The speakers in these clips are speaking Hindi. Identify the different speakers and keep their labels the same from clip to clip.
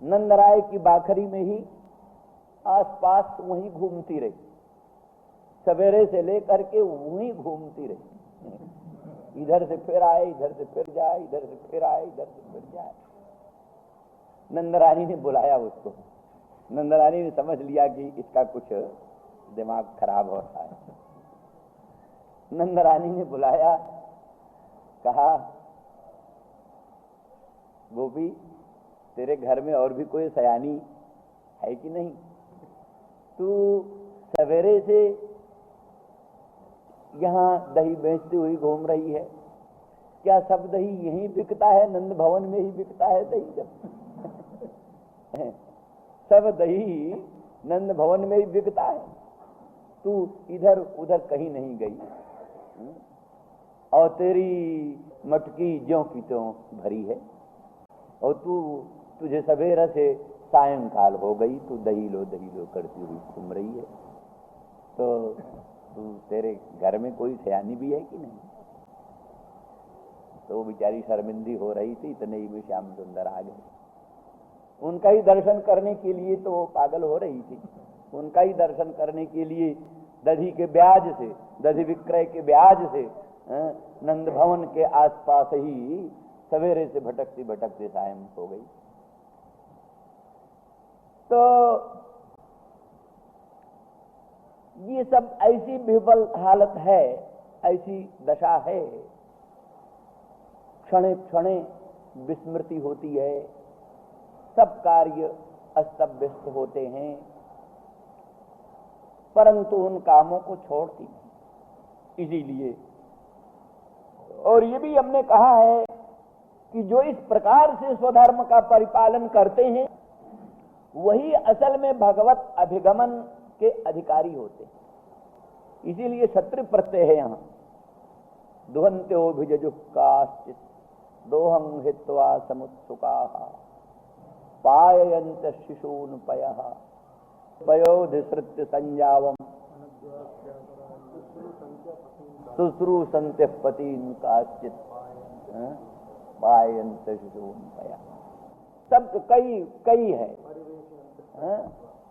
Speaker 1: नंदराय की बाखरी में ही आसपास वहीं घूमती रही, सवेरे से लेकर के वहीं घूमती रही, इधर से फिर आए, इधर से फिर जाए, इधर से फिर आए, इधर से फिर जाए। नंदरानी ने बुलाया उसको। नंदरानी ने समझ लिया कि इसका कुछ दिमाग खराब हो रहा है। नंदरानी ने बुलाया, कहा, गोपी, तेरे घर में और भी कोई सयानी है कि नहीं? तू सवेरे से यहाँ दही बेचती हुई घूम रही है, क्या सब दही यहीं बिकता है? नंद भवन में ही बिकता है दही? जब सब दही नंद भवन में ही बिकता है, तू इधर उधर कहीं नहीं गई, और तेरी मटकी ज्यों की त्यों भरी है, और तुझे सवेरा से सायंकाल हो गई, तू दही लो करती हुई घूम रही है, तो तेरे घर में कोई सयानी भी है कि नहीं? तो वो बेचारी शर्मिंदी हो रही थी, इतने ही में श्याम सुंदर आ गए। उनका ही दर्शन करने के लिए तो वो पागल हो रही थी, उनका ही दर्शन करने के लिए दधी के ब्याज से, दधी विक्रय के ब्याज से नंद भवन के आसपास ही सवेरे से भटकती भटकती सायं हो गई। तो ये सब ऐसी विफल हालत है, ऐसी दशा है, क्षणे क्षणे विस्मृति होती है, सब कार्य अस्त व्यस्त होते हैं, परंतु उन कामों को छोड़ती नहीं। इसीलिए, और ये भी हमने कहा है कि जो इस प्रकार से स्वधर्म का परिपालन करते हैं वही असल में भगवत अभिगमन के अधिकारी होते हैं। इसीलिए क्षत्रिय प्रत्यय है यहाँ, दुहन्त्योभिजजुकाश्चित् दोहं हित्वा समुत्सुकाः पाययन्त शिशून् पयः पयोधिसृत्य संजावम् शुश्रूषन्त्यः पतीन् काश्चित् पाययन्त शिशून् पयः। सब कई है,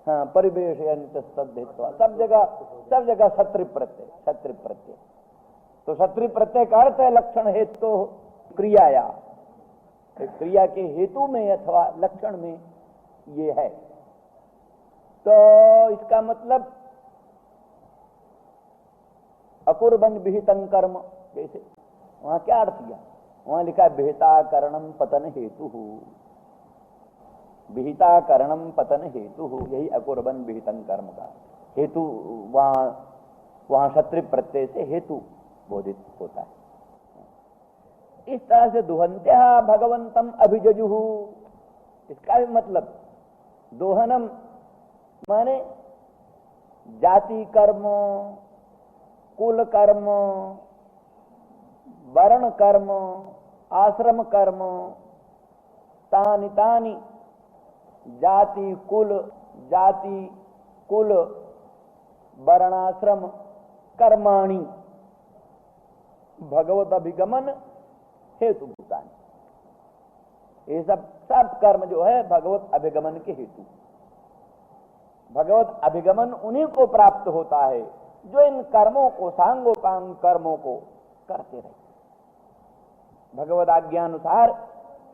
Speaker 1: हाँ, परिवेशयन्त तद्धित्वा, सब जगह क्षत्रिय प्रत्यय। तो क्षत्रिय प्रत्यय का अर्थ है लक्षण हेतु तो क्रियाया, क्रिया के हेतु में अथवा लक्षण में ये है। तो इसका मतलब अकुर्बन विहितं कर्म, जैसे वहां क्या अर्थ किया? वहां लिखा विहिता करणम पतन हेतु, विहिता करणम पतन हेतु, यही अकुर्बन विहितं कर्म का हेतु वहां क्षत्रिय प्रत्यय से हेतु बोधित होता है। इस तरह से दुहन्त्या भगवंतम अभिजजुहु, इसका भी मतलब दोहनम माने जाति कर्म, कुल कर्म, वर्ण कर्म, आश्रम कर्म, तानि तानि जाति कुल वर्णाश्रम कर्माणि भगवत अभिगमन हेतु भूतानि। ये सब कर्म जो है भगवत अभिगमन के हेतु। भगवत अभिगमन उन्हीं को प्राप्त होता है जो इन कर्मों को, सांगोपांग कर्मों को करते रहे। भगवद आज्ञानुसार,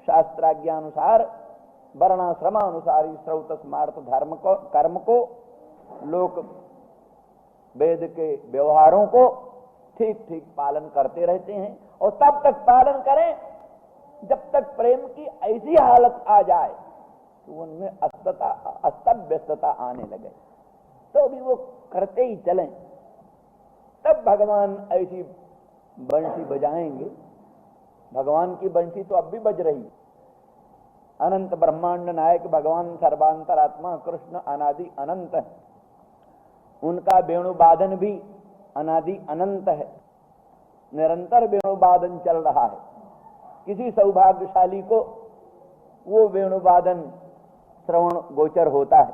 Speaker 1: शास्त्राज्ञानुसार, वर्णाश्रमानुसार श्रौत स्मार्त धर्म को, कर्म को, लोक वेद के व्यवहारों को ठीक ठीक पालन करते रहते हैं। और तब तक पालन करें जब तक प्रेम की ऐसी हालत आ जाए तो उनमें अस्तव्यस्तता आने लगे, तो भी वो करते ही चलें। तब भगवान ऐसी बंशी बजाएंगे। भगवान की बंशी तो अब भी बज रही। अनंत ब्रह्मांड नायक भगवान सर्वांतरात्मा कृष्ण अनादि अनंत है, उनका वेणुवादन भी अनादि अनंत है, निरंतर वेणुवादन चल रहा है। किसी सौभाग्यशाली को वो वेणुवादन श्रवण गोचर होता है।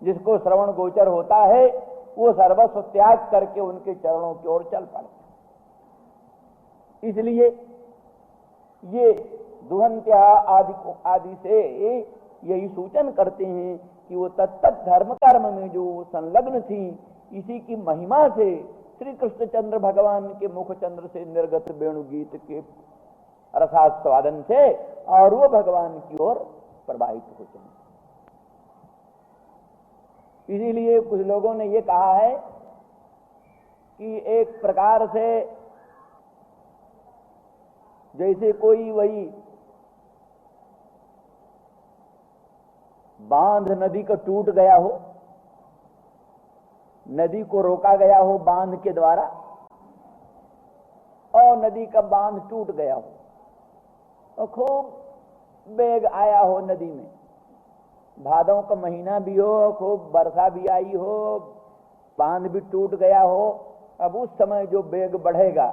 Speaker 1: जिसको श्रवण गोचर होता है वो सर्वस्व त्याग करके उनके चरणों की ओर चल पड़ता। इसलिए ये दुहन्त्या आदि से यही सूचन करते हैं कि वो तत्त धर्म कर्म में जो संलग्न थी, इसी की महिमा से श्री कृष्णचंद्र भगवान के मुख चंद्र से निर्गत वेणुगीत के रसास्वादन से और वो भगवान की ओर प्रवाहित होते हैं। इसीलिए कुछ लोगों ने ये कहा है कि एक प्रकार से जैसे कोई वही बांध नदी का टूट गया हो, नदी को रोका गया हो बांध के द्वारा, और नदी का बांध टूट गया हो और खूब वेग आया हो नदी में, भादों का महीना भी हो, खूब वर्षा भी आई हो, बांध भी टूट गया हो। अब उस समय जो वेग बढ़ेगा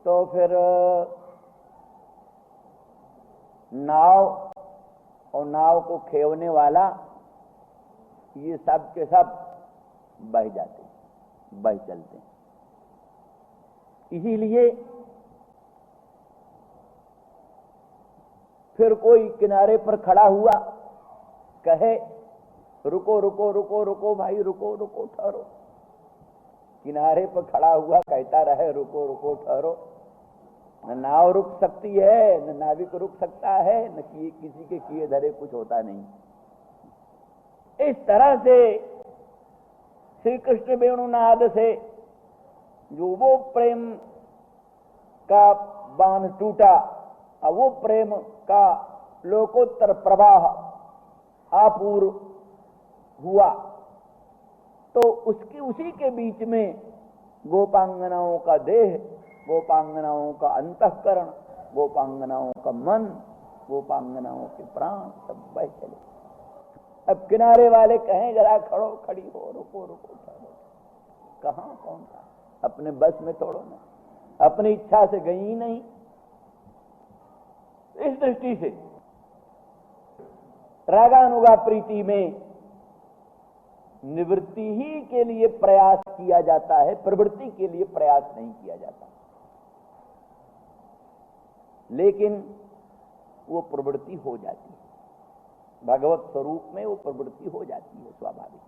Speaker 1: तो फिर नाव और नाव को खेवने वाला ये सब के सब बह जाते, बह चलते। इसीलिए फिर कोई किनारे पर खड़ा हुआ कहे रुको रुको रुको रुको भाई, रुको रुको ठहरो। किनारे पर खड़ा हुआ कहता रहे रुको रुको ठहरो, न नाव रुक सकती है, न नाविक रुक सकता है, न किसी के किए धरे कुछ होता नहीं। इस तरह से श्री कृष्ण वेणुनाद से जो वो प्रेम का बांध टूटा, और वो प्रेम का लोकोत्तर प्रवाह आपूर्व हुआ, तो उसी के बीच में गोपांगनाओं का देह, गोपांगनाओं का अंतःकरण, गोपांगनाओं का मन, गोपांगनाओं के प्राण सब बह चले। अब किनारे वाले कहें जरा खड़ो, खड़ी हो, रुको रुको ठहरो, कहां कौन था, अपने बस में तोड़ो ना, अपनी इच्छा से गई ही नहीं। इस दृष्टि से रागानुगा प्रीति में निवृत्ति ही के लिए प्रयास किया जाता है, प्रवृत्ति के लिए प्रयास नहीं किया जाता। लेकिन वो प्रवृत्ति हो जाती है, भगवत स्वरूप में वो प्रवृत्ति हो जाती है स्वाभाविक।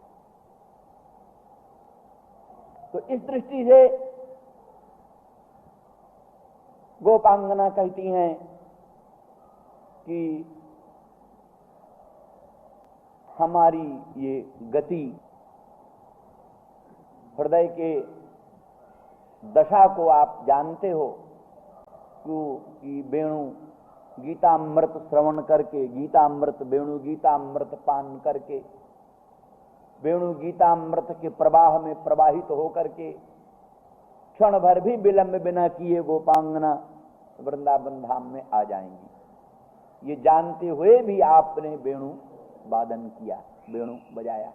Speaker 1: तो इस दृष्टि से गोपांगना कहती हैं कि हमारी ये गति हृदय के दशा को आप जानते हो कि वेणु गीतामृत श्रवण करके, गीतामृत वेणु गीतामृत पान करके, वेणु गीतामृत के प्रवाह में प्रवाहित होकर के क्षण भर भी विलंब बिना किए गोपांगना वृंदावन धाम में आ जाएंगी। ये जानते हुए भी आपने वेणु वादन किया, वेणु बजाया।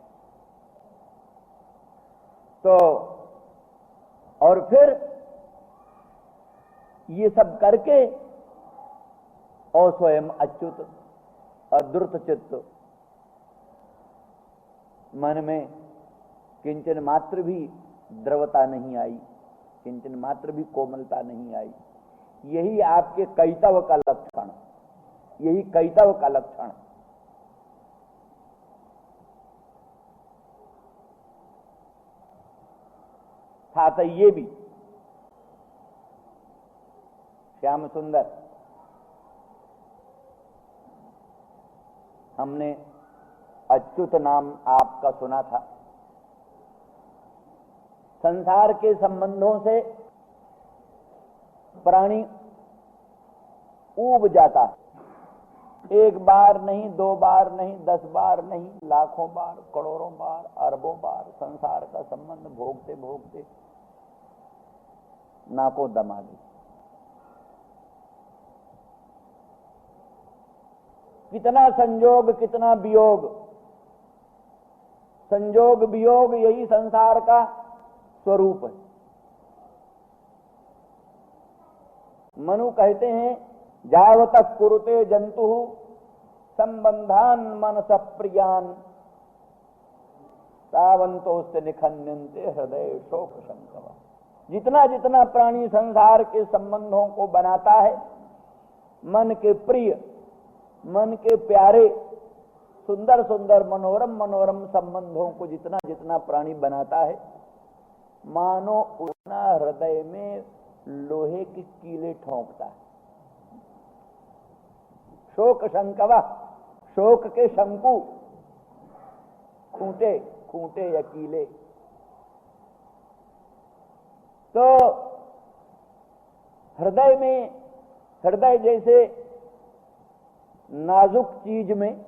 Speaker 1: तो और फिर ये सब करके और स्वयं अच्युत अद्रुत चित्त, मन में किंचन मात्र भी द्रवता नहीं आई, किंचन मात्र भी कोमलता नहीं आई। यही आपके कैतव का लक्षण, यही कैतव का लक्षण। था ये भी श्याम सुंदर, हमने अच्युत नाम आपका सुना था। संसार के संबंधों से प्राणी ऊब जाता है, एक बार नहीं, दो बार नहीं, 10 बार नहीं, लाखों बार, करोड़ों बार, अरबों बार संसार का संबंध भोगते भोगते नाको दम आ गई। कितना संजोग, कितना वियोग, संजोग वियोग यही संसार का स्वरूप है। मनु कहते हैं जावत कुरुते जंतु संबंधान मनस प्रियान तावंतोस्य निखन्यन्ते हृदय शोक शंकव। जितना जितना प्राणी संसार के संबंधों को बनाता है, मन के प्रिय मन के प्यारे सुंदर सुंदर मनोरम मनोरम संबंधों को जितना जितना प्राणी बनाता है, मानो उतना हृदय में लोहे के कीले ठोंकता है। शोक शंकवा, शोक के शंकु, खूंटे खूंटे या कीले। तो हृदय में, हृदय जैसे नाजुक चीज में,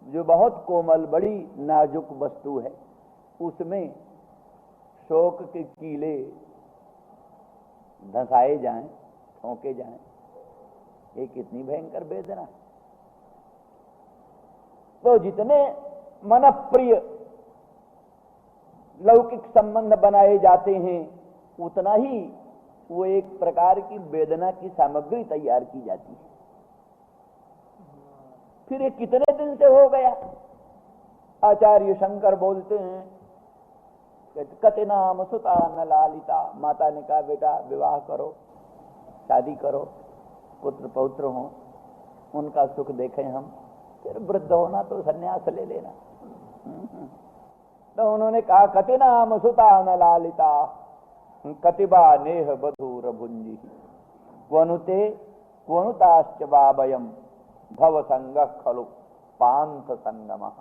Speaker 1: जो बहुत कोमल बड़ी नाजुक वस्तु है, उसमें शोक के कीले धंसाए जाएं, ठोंके जाएं, ये कितनी भयंकर वेदना। तो जितने मन प्रिय लौकिक संबंध बनाए जाते हैं, उतना ही वो एक प्रकार की वेदना की सामग्री तैयार की जाती है। फिर ये कितने दिन से हो गया? आचार्य शंकर बोलते हैं, कति नाम सुता न लालिता। माता ने कहा बेटा विवाह करो, शादी करो, पुत्र पौत्र हो, उनका सुख देखें हम, फिर वृद्ध होना तो सन्यास ले लेना। तो उन्होंने कहा कति नाम सुता न लालिता, कतिबा नेह बधूर भुंजी, क्वनुते क्वनुताश्च बाबयम भव संग खलु पांथ संगमः।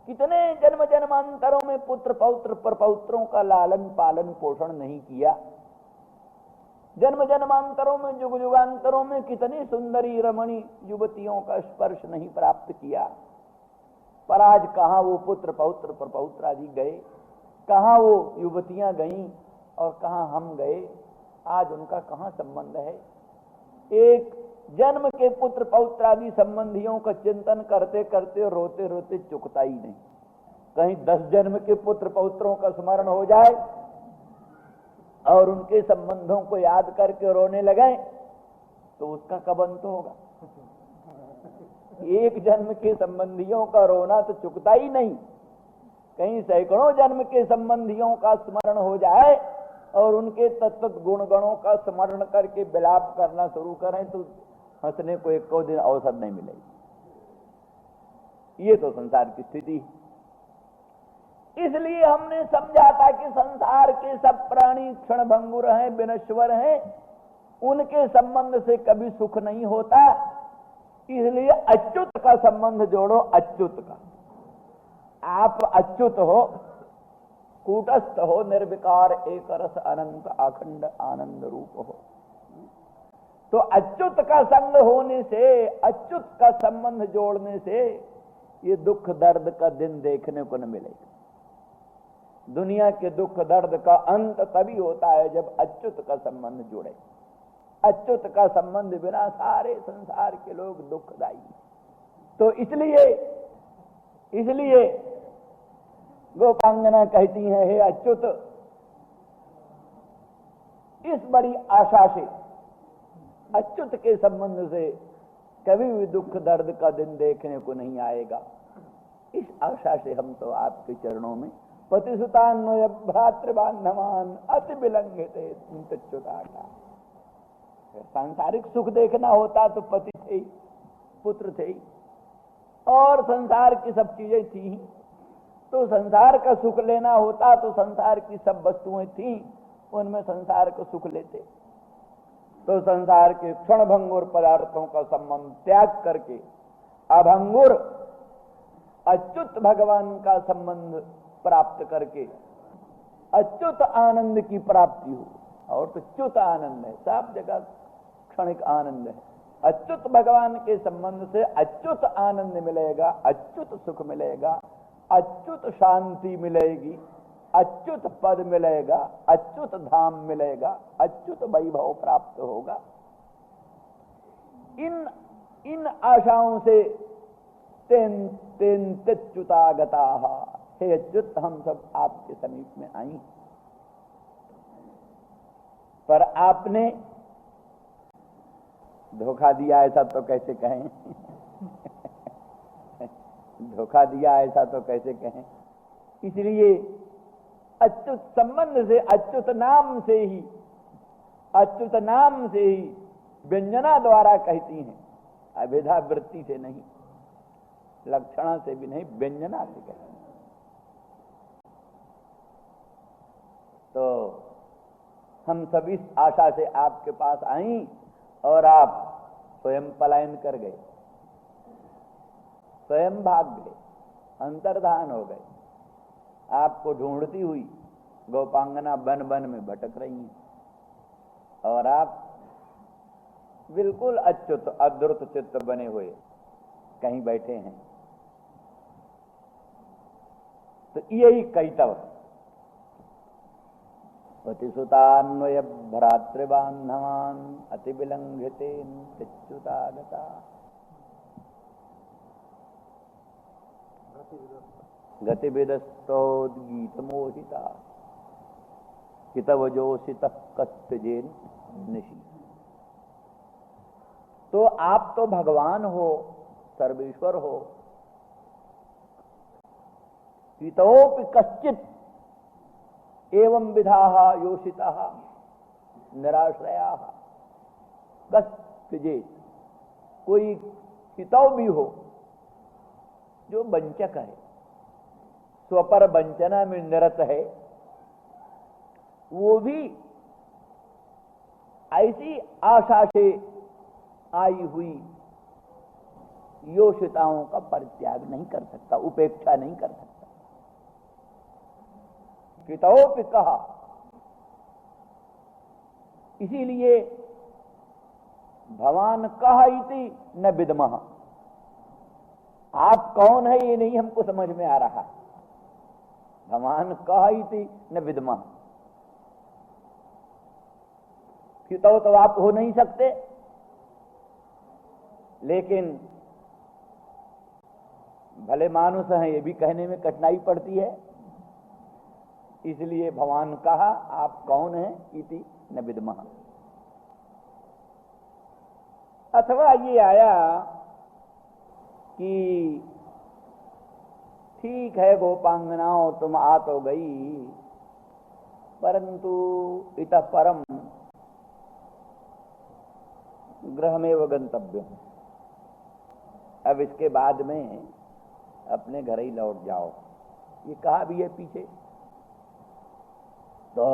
Speaker 1: कितने जन्म जन्मांतरों में पुत्र पौत्र परपौत्रों का लालन पालन पोषण नहीं किया, जन्म जन्मांतरों में युग युगांतरों में कितनी सुंदरी रमणी युवतियों का स्पर्श नहीं प्राप्त किया, पर आज कहां वो पुत्र पौत्र परपौत्र आदि गए, कहां वो युवतियां गईं और कहां हम गए, आज उनका कहां संबंध है। एक जन्म के पुत्र पौत्र आदि संबंधियों का चिंतन करते करते रोते रोते चुकता ही नहीं। कहीं 10 जन्म के पुत्र पौत्रों का स्मरण हो जाए और उनके संबंधों को याद करके रोने लगे तो उसका कब अंत होगा। एक जन्म के संबंधियों का रोना तो चुकता ही नहीं, कहीं सैकड़ों जन्म के संबंधियों का स्मरण हो जाए और उनके तत्व गुण गणों का स्मरण करके विलाप करना शुरू करें तो हंसने को एक को दिन अवसर नहीं मिलेगी। ये तो संसार की स्थिति। इसलिए हमने समझा था कि संसार के सब प्राणी क्षणभंगुर हैं, विनश्वर हैं, उनके संबंध से कभी सुख नहीं होता। इसलिए अच्युत का संबंध जोड़ो, अच्युत का। आप अच्युत हो, कूटस्थ हो, निर्विकार एक रस अनंत अखंड आनंद रूप हो। तो अच्युत का संग होने से, अच्युत का संबंध जोड़ने से ये दुख दर्द का दिन देखने को न मिलेगा। दुनिया के दुख दर्द का अंत तभी होता है जब अच्युत का संबंध जुड़े। अच्युत का संबंध बिना सारे संसार के लोग दुखदायी। तो इसलिए गोपांगना कहती हैं, हे अच्युत, इस बड़ी आशा से, अच्युत के संबंध से कभी भी दुख दर्द का दिन देखने को नहीं आएगा। इस आशा से हम तो आपके चरणों में पतिसुतान्वय भ्रातृबान्धवान अति विलंघित अच्युताका। सांसारिक सुख देखना होता तो पति थे, पुत्र थे और संसार की सब चीजें थी। तो संसार का सुख लेना होता तो संसार की सब वस्तुएं थी, उनमें संसार का सुख लेते। तो संसार के क्षणभंगुर पदार्थों का संबंध त्याग करके अभंगुर अच्युत भगवान का संबंध प्राप्त करके अच्युत आनंद की प्राप्ति हो। और तो च्युत आनंद है, सब जगह क्षणिक आनंद है। अच्युत भगवान के संबंध से अच्युत आनंद मिलेगा, अच्युत सुख मिलेगा, अच्युत शांति मिलेगी, अच्युत पद मिलेगा, अच्युत धाम मिलेगा, अच्युत वैभव प्राप्त होगा। इन आशाओं से तेन तेन त्यच्युतागता। हे अच्युत, हम सब आपके समीप में आई, पर आपने धोखा दिया, ऐसा तो कैसे कहें। धोखा दिया ऐसा तो कैसे कहें। इसलिए अच्युत संबंध से, अच्युत नाम से ही व्यंजना द्वारा कहती हैं, अभिधा वृत्ति से नहीं, लक्षणा से भी नहीं, व्यंजना से कहती हैं। तो हम सभी आशा से आपके पास आई और आप स्वयं पलायन कर गए, स्वयं भाग गए, अंतर्धान हो गए। आपको ढूंढती हुई गोपांगना बन बन में भटक रही हैं और आप बिल्कुल अच्युत अद्रुत चित्त बने हुए कहीं बैठे हैं। तो यही कैतव पतिसुतान्वय भ्रातृबान्धवान् अति विलंघितेन प्रच्युतागता गतिविदस्तोद्गीत मोहिता हितवजोषितः कस्तजेन निशी। तो आप तो भगवान हो, सर्वेश्वर हो, हितोपि कश्चित एवं विधाः योषिताः निराश्रयाः कस्तजेन। कोई हितौ भी हो जो वंचक है, स्वपर वंचना में निरत है, वो भी ऐसी आशा से आई हुई योषिताओं का परित्याग नहीं कर सकता, उपेक्षा नहीं कर सकता। कितोपि कहा, इसीलिए भवान कहा इति न विद्मः। आप कौन है ये नहीं हमको समझ में आ रहा है। भगवान कहा इति न विद्मः, तो आप हो नहीं सकते, लेकिन भले मानुष हैं ये भी कहने में कठिनाई पड़ती है। इसलिए भगवान कहा आप कौन हैं इति न विद्मः। अथवा ये आया कि ठीक है गोपांगनाओं तुम आ तो गई, परंतु इतः परम गृहमेव गंतव्य। अब इसके बाद में अपने घर ही लौट जाओ, ये कहा भी है पीछे। तो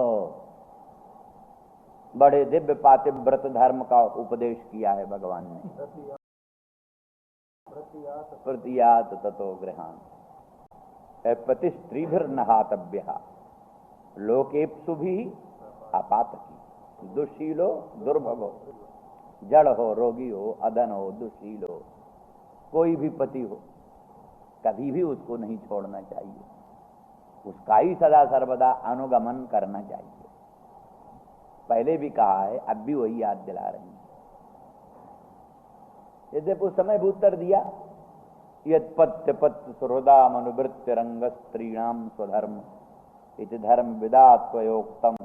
Speaker 1: बड़े दिव्य पातिव्रत धर्म का उपदेश किया है भगवान ने। प्रतियात ततो गृहान पति स्त्रीभिर्नहातव्य लोकेप्सु भी आपातकी। दुशीलो दुर्भगो, जड़ हो, रोगी हो, अधन हो, दुशील हो, कोई भी पति हो, कभी भी उसको नहीं छोड़ना चाहिए, उसका ही सदा सर्वदा अनुगमन करना चाहिए। पहले भी कहा है, अब भी वही याद दिला रही है। जैसे उस समय भी उत्तर दिया, यत्पत्य पत्य सुहृदा मनुवृत्ति रंग स्त्रीणाम स्वधर्म इति धर्म विदा स्वयोक्तम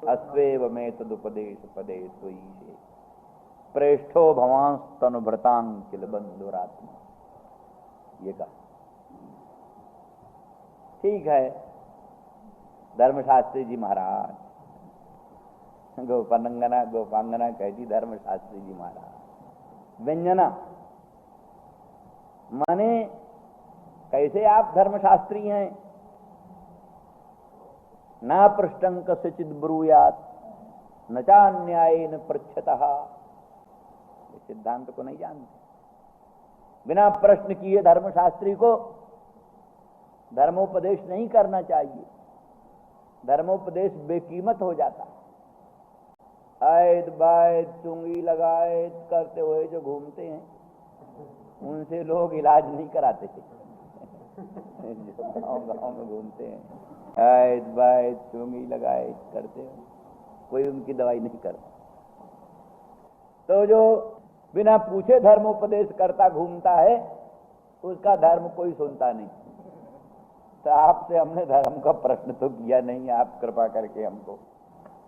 Speaker 1: अस्वेव में तदुपदेश पदे स्वयी प्रेष्ठो भवांस्तनुभृतांग किल बंधुरात्मा। ये कहा ठीक है। धर्मशास्त्री जी महाराज, गोपांगना कहती धर्मशास्त्री जी महाराज। व्यंजना माने कैसे आप धर्मशास्त्री हैं। ना पृष्ठं कस्यचित् ब्रूयात् न चान्यायेन पृच्छतः। सिद्धांत को नहीं जानते, बिना प्रश्न किए धर्मशास्त्री को धर्मोपदेश नहीं करना चाहिए। धर्मोपदेश बेकीमत हो जाता है। आयत बायत चुंगी लगायत करते हुए जो घूमते हैं, उनसे लोग इलाज नहीं कराते थे। जो गाँव में घूमते हैं, आयत बायत चुंगी लगायत करते हुए, कोई उनकी दवाई नहीं करता। तो जो बिना पूछे धर्मोपदेश करता घूमता है, उसका धर्म कोई सुनता नहीं। तो आपसे हमने धर्म का प्रश्न तो किया नहीं, आप कृपा करके हमको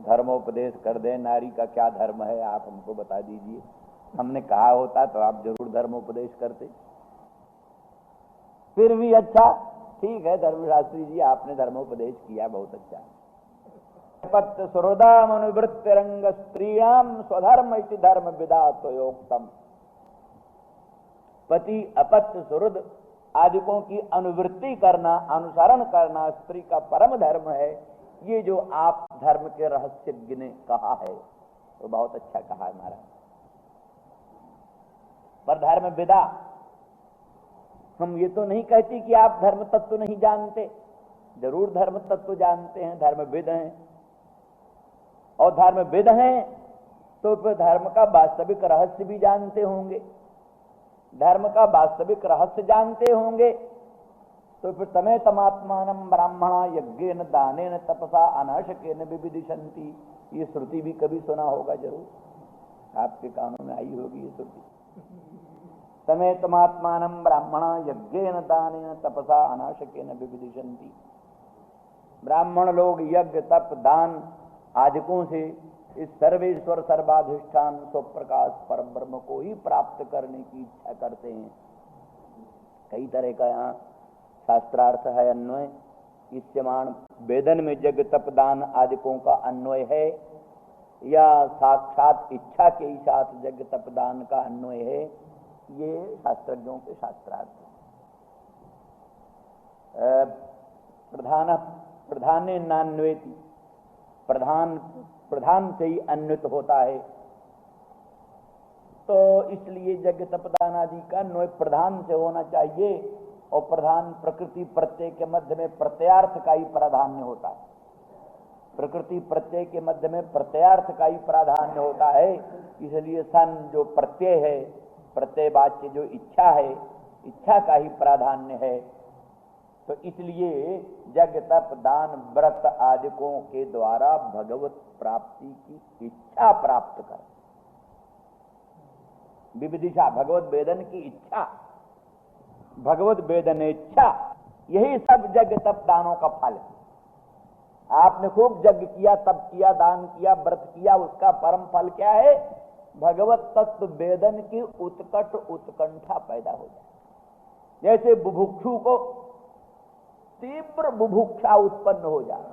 Speaker 1: धर्मोपदेश कर दें। नारी का क्या धर्म है आप हमको बता दीजिए। हमने कहा होता तो आप जरूर धर्मोपदेश करते। फिर भी अच्छा, ठीक है धर्मशास्त्री जी, आपने धर्मोपदेश किया, बहुत अच्छा। पत्य सुहृदाम अनुवृत्ति रंग स्त्रीणाम स्वधर्म इति धर्म विदातोक्तम। पति अपत्य सुहृद आदिकों की अनुवृत्ति करना, अनुसरण करना स्त्री का परम धर्म है। ये जो आप धर्म के रहस्यज्ञ ने कहा है तो बहुत अच्छा कहा है महाराज। पर धर्म विदा, हम ये तो नहीं कहती कि आप धर्म तत्व नहीं जानते, जरूर धर्म तत्व जानते हैं, धर्मविद हैं। और धर्मविद हैं तो फिर धर्म का वास्तविक रहस्य भी जानते होंगे। धर्म का वास्तविक रहस्य जानते होंगे तो फिर तमे तमात्मानम ब्राह्मणा यज्ञेन दानेन तपसा अनाशकेन विविदिशन्ति, ये श्रुति भी कभी सुना होगा, जरूर आपके कानों में आई होगी ये श्रुति। तमे तमात्मानम ब्राह्मणा यज्ञेन दानेन तपसा अनाशकेन विविदिशन्ति। ब्राह्मण लोग यज्ञ तप दान आदिकों से इस सर्वेश्वर सर्वाधिष्ठान स्वप्रकाश परब्रह्म को ही प्राप्त करने की इच्छा करते हैं। कई तरह का यहाँ शास्त्रार्थ है, अन्वय। इस्यमान वेदन में यज्ञ तप दान आदिकों का अन्वय है या साक्षात इच्छा के ही साथ यज्ञ तप दान का अन्वय है, ये शास्त्रज्ञों के शास्त्रार्थ। प्रधान नान्वेति, प्रधान से ही अन्वित होता है, तो इसलिए यज्ञ तपदान आदि का अन्वय प्रधान से होना चाहिए। और प्रधान प्रकृति प्रत्यय के मध्य में प्रत्ययार्थ का ही प्राधान्य होता है। प्रकृति प्रत्यय के मध्य में प्रत्ययार्थ का ही प्राधान्य होता है। इसलिए सन जो प्रत्यय है, प्रत्ययवाच्य जो इच्छा है, इच्छा का ही प्राधान्य है। तो इसलिए यज्ञ तप दान व्रत आदिकों के द्वारा भगवत प्राप्ति की इच्छा प्राप्त कर, विविदिशा भगवत वेदन की इच्छा, भगवत वेदन इच्छा, यही सब यज्ञ तप दानों का फल है। आपने खूब यज्ञ किया, तप किया, दान किया, व्रत किया, उसका परम फल क्या है? भगवत तत्व वेदन की उत्कट उत्कंठा पैदा हो जाए। जैसे बुभुक्षु को तीव्र बुभुक्षा उत्पन्न हो जाए,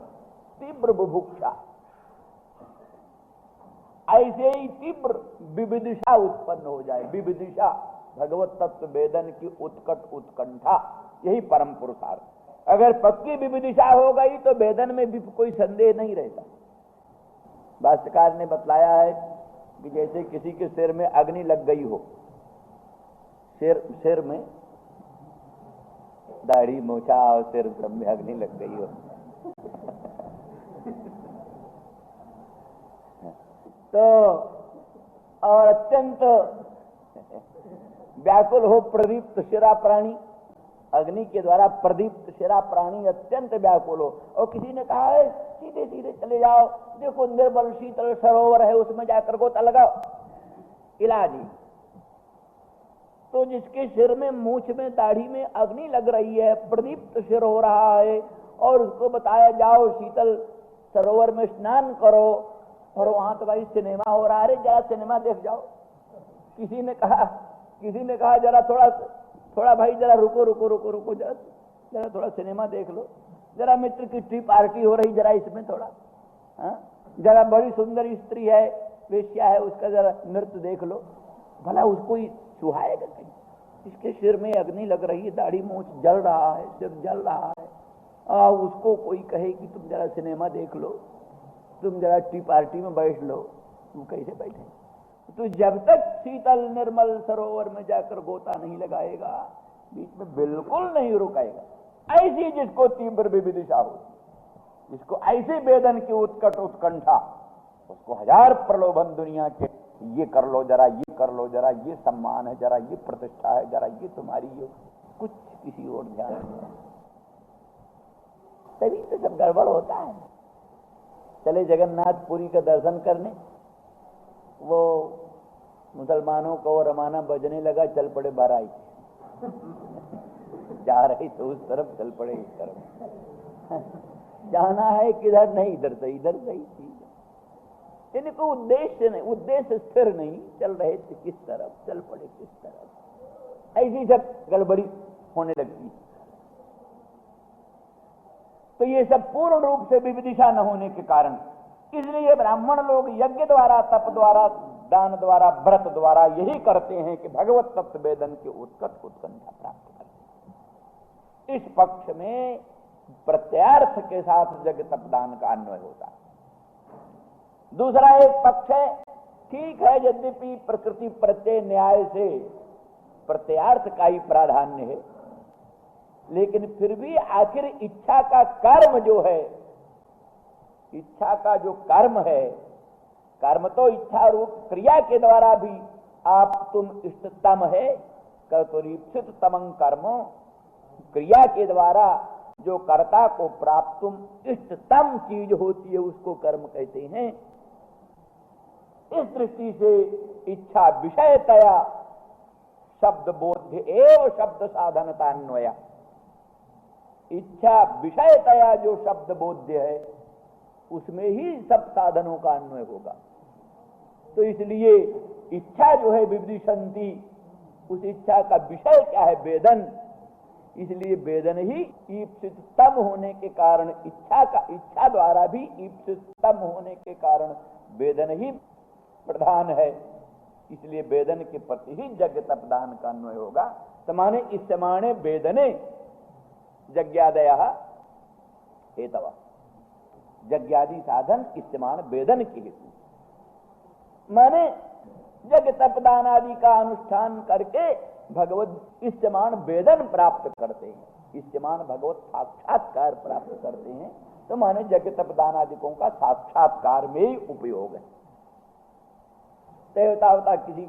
Speaker 1: तीव्र बुभुक्षा, ऐसे ही तीव्र विविदिशा उत्पन्न हो जाए। विविदिशा भगवत तत्व वेदन की उत्कट उत्कंठा, यही परम पुरुषार्थ। अगर पक्की विविदिशा हो गई तो वेदन में भी कोई संदेह नहीं रहता। भाष्यकार ने बतलाया है कि जैसे किसी के सिर में अग्नि लग गई हो, सिर में दाढ़ी मोछा और सिर में अग्नि लग गई हो तो और अत्यंत व्याकुल हो प्रदीप्त शिरा प्राणी, अग्नि के द्वारा प्रदीप्त शिरा प्राणी अत्यंत व्याकुल हो, और किसी ने कहा है सीधे सीधे चले जाओ, देखो निर्मल शीतल सरोवर है, उसमें जाकर गोता लगाओ, इलाज ही। तो जिसके सिर में, मूछ में, दाढ़ी में अग्नि लग रही है, प्रदीप्त सिर हो रहा है, और उसको बताया जाओ शीतल सरोवर में स्नान करो, और वहां तो भाई सिनेमा हो रहा है, जरा सिनेमा देख जाओ। किसी ने कहा जरा थोड़ा भाई जरा रुको जरा थोड़ा सिनेमा देख लो, जरा मित्र की टी पार्टी हो रही, जरा इसमें थोड़ा, जरा बड़ी सुंदर स्त्री है, वेश्या है, उसका जरा नृत्य देख लो, भला उसको ही सुहाएगा कहीं? इसके सिर में अग्नि लग रही है, दाढ़ी मूछ जल रहा है, सिर जल रहा है, उसको कोई कहे कि तुम जरा सिनेमा देख लो, तुम जरा टी पार्टी में बैठ लो, तुम कैसे बैठे? तो जब तक शीतल निर्मल सरोवर में जाकर गोता नहीं लगाएगा, बीच में बिल्कुल नहीं रुकाएगा। ऐसी जिसको तीव्र विविदिशा होती, जिसको ऐसे वेदन की उत्कट उत्कंठा, उसको हजार प्रलोभन दुनिया के, ये कर लो जरा, ये कर लो जरा, ये सम्मान है, जरा ये प्रतिष्ठा है, जरा ये तुम्हारी, ये कुछ किसी और ध्यान नहीं, तभी तो सब गड़बड़ होता है। चले जगन्नाथपुरी का दर्शन करने, वो मुसलमानों को रमाना बजने लगा, चल पड़े बाराई जा रही तो उस तरफ, चल पड़े इस तरफ, जाना है किधर नहीं, इधर से इधर सही, इनको उद्देश्य नहीं, उद्देश्य स्थिर नहीं, चल रहे थे किस तरफ, चल पड़े किस तरफ, ऐसी सब गड़बड़ी होने लगती। तो ये सब पूर्ण रूप से विविदिशा न होने के कारण इसलिए ब्राह्मण लोग यज्ञ द्वारा, तप द्वारा, दान द्वारा, व्रत द्वारा यही करते हैं कि भगवत तत्व वेदन के उत्कट उत्कंठा प्राप्त करते हैं। इस पक्ष में प्रत्यार्थ के साथ यज्ञ तप दान का अन्वय होता है। दूसरा एक पक्ष है, ठीक है यद्यपि प्रकृति प्रत्यय न्याय से प्रत्यार्थ का ही प्राधान्य है, लेकिन फिर भी आखिर इच्छा का कर्म जो है, इच्छा का जो कर्म है, कर्म तो इच्छा रूप क्रिया के द्वारा भी आप तुम इष्टतम है, कर्तरीप्सित तमं कर्म, क्रिया के द्वारा जो कर्ता को प्राप्त तुम इष्टतम चीज होती है उसको कर्म कहते हैं। इस दृष्टि से इच्छा विषयतया शब्द बोध्य एवं शब्द साधनतान्वया, इच्छा विषयतया जो शब्द बोध्य है उसमें ही सब साधनों का अन्वय होगा। तो इसलिए इच्छा जो है विविधिशंति, उस इच्छा का विषय क्या है? वेदन। इसलिए वेदन ही ईप्सितम होने के कारण, इच्छा द्वारा भी ईप्सितम होने के कारण वेदन ही प्रधान है। इसलिए वेदन के प्रति ही यज्ञ तप दान का अन्वय होगा। समाने इस समाने वेदने यज्ञादय हेतव, यज्ञादि साधन इस्तेमाल वेदन के हेतु, माने यज्ञ तप दान आदि का अनुष्ठान करके भगवत इस्तेमाल वेदन प्राप्त करते हैं, इस्तेमाल भगवत साक्षात्कार प्राप्त करते हैं। तो माने यज्ञ तप दान आदिकों का साक्षात्कार में ही उपयोग है। देवता किसी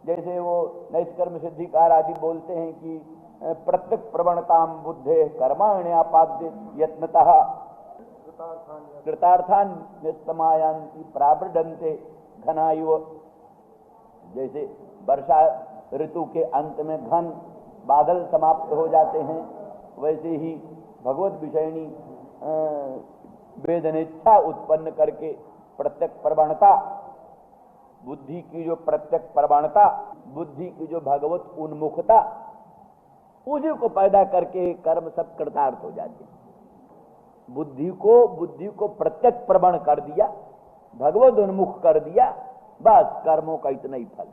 Speaker 1: जैसे वो नैष्कर्म सिद्धिकार आदि बोलते हैं कि प्रत्यक्ष प्रवणताम बुद्धे कर्माण्यापाद्य यत्नतः कृतार्थान निस्तमायांति प्रावृडन्ते घनायुव। जैसे वर्षा ऋतु के अंत में घन बादल समाप्त हो जाते हैं, वैसे ही भगवत विषयणी वेदनेच्छा उत्पन्न करके प्रत्यक्ष प्रवणता, बुद्धि की जो प्रत्यक्ष प्रवणता, बुद्धि की जो भगवत उन्मुखता, उसी को पैदा करके कर्म सब कृतार्थ हो जाते हैं। बुद्धि को प्रत्यक्ष प्रवण कर दिया, भगवत उन्मुख कर दिया, बस कर्मों का इतना ही फल।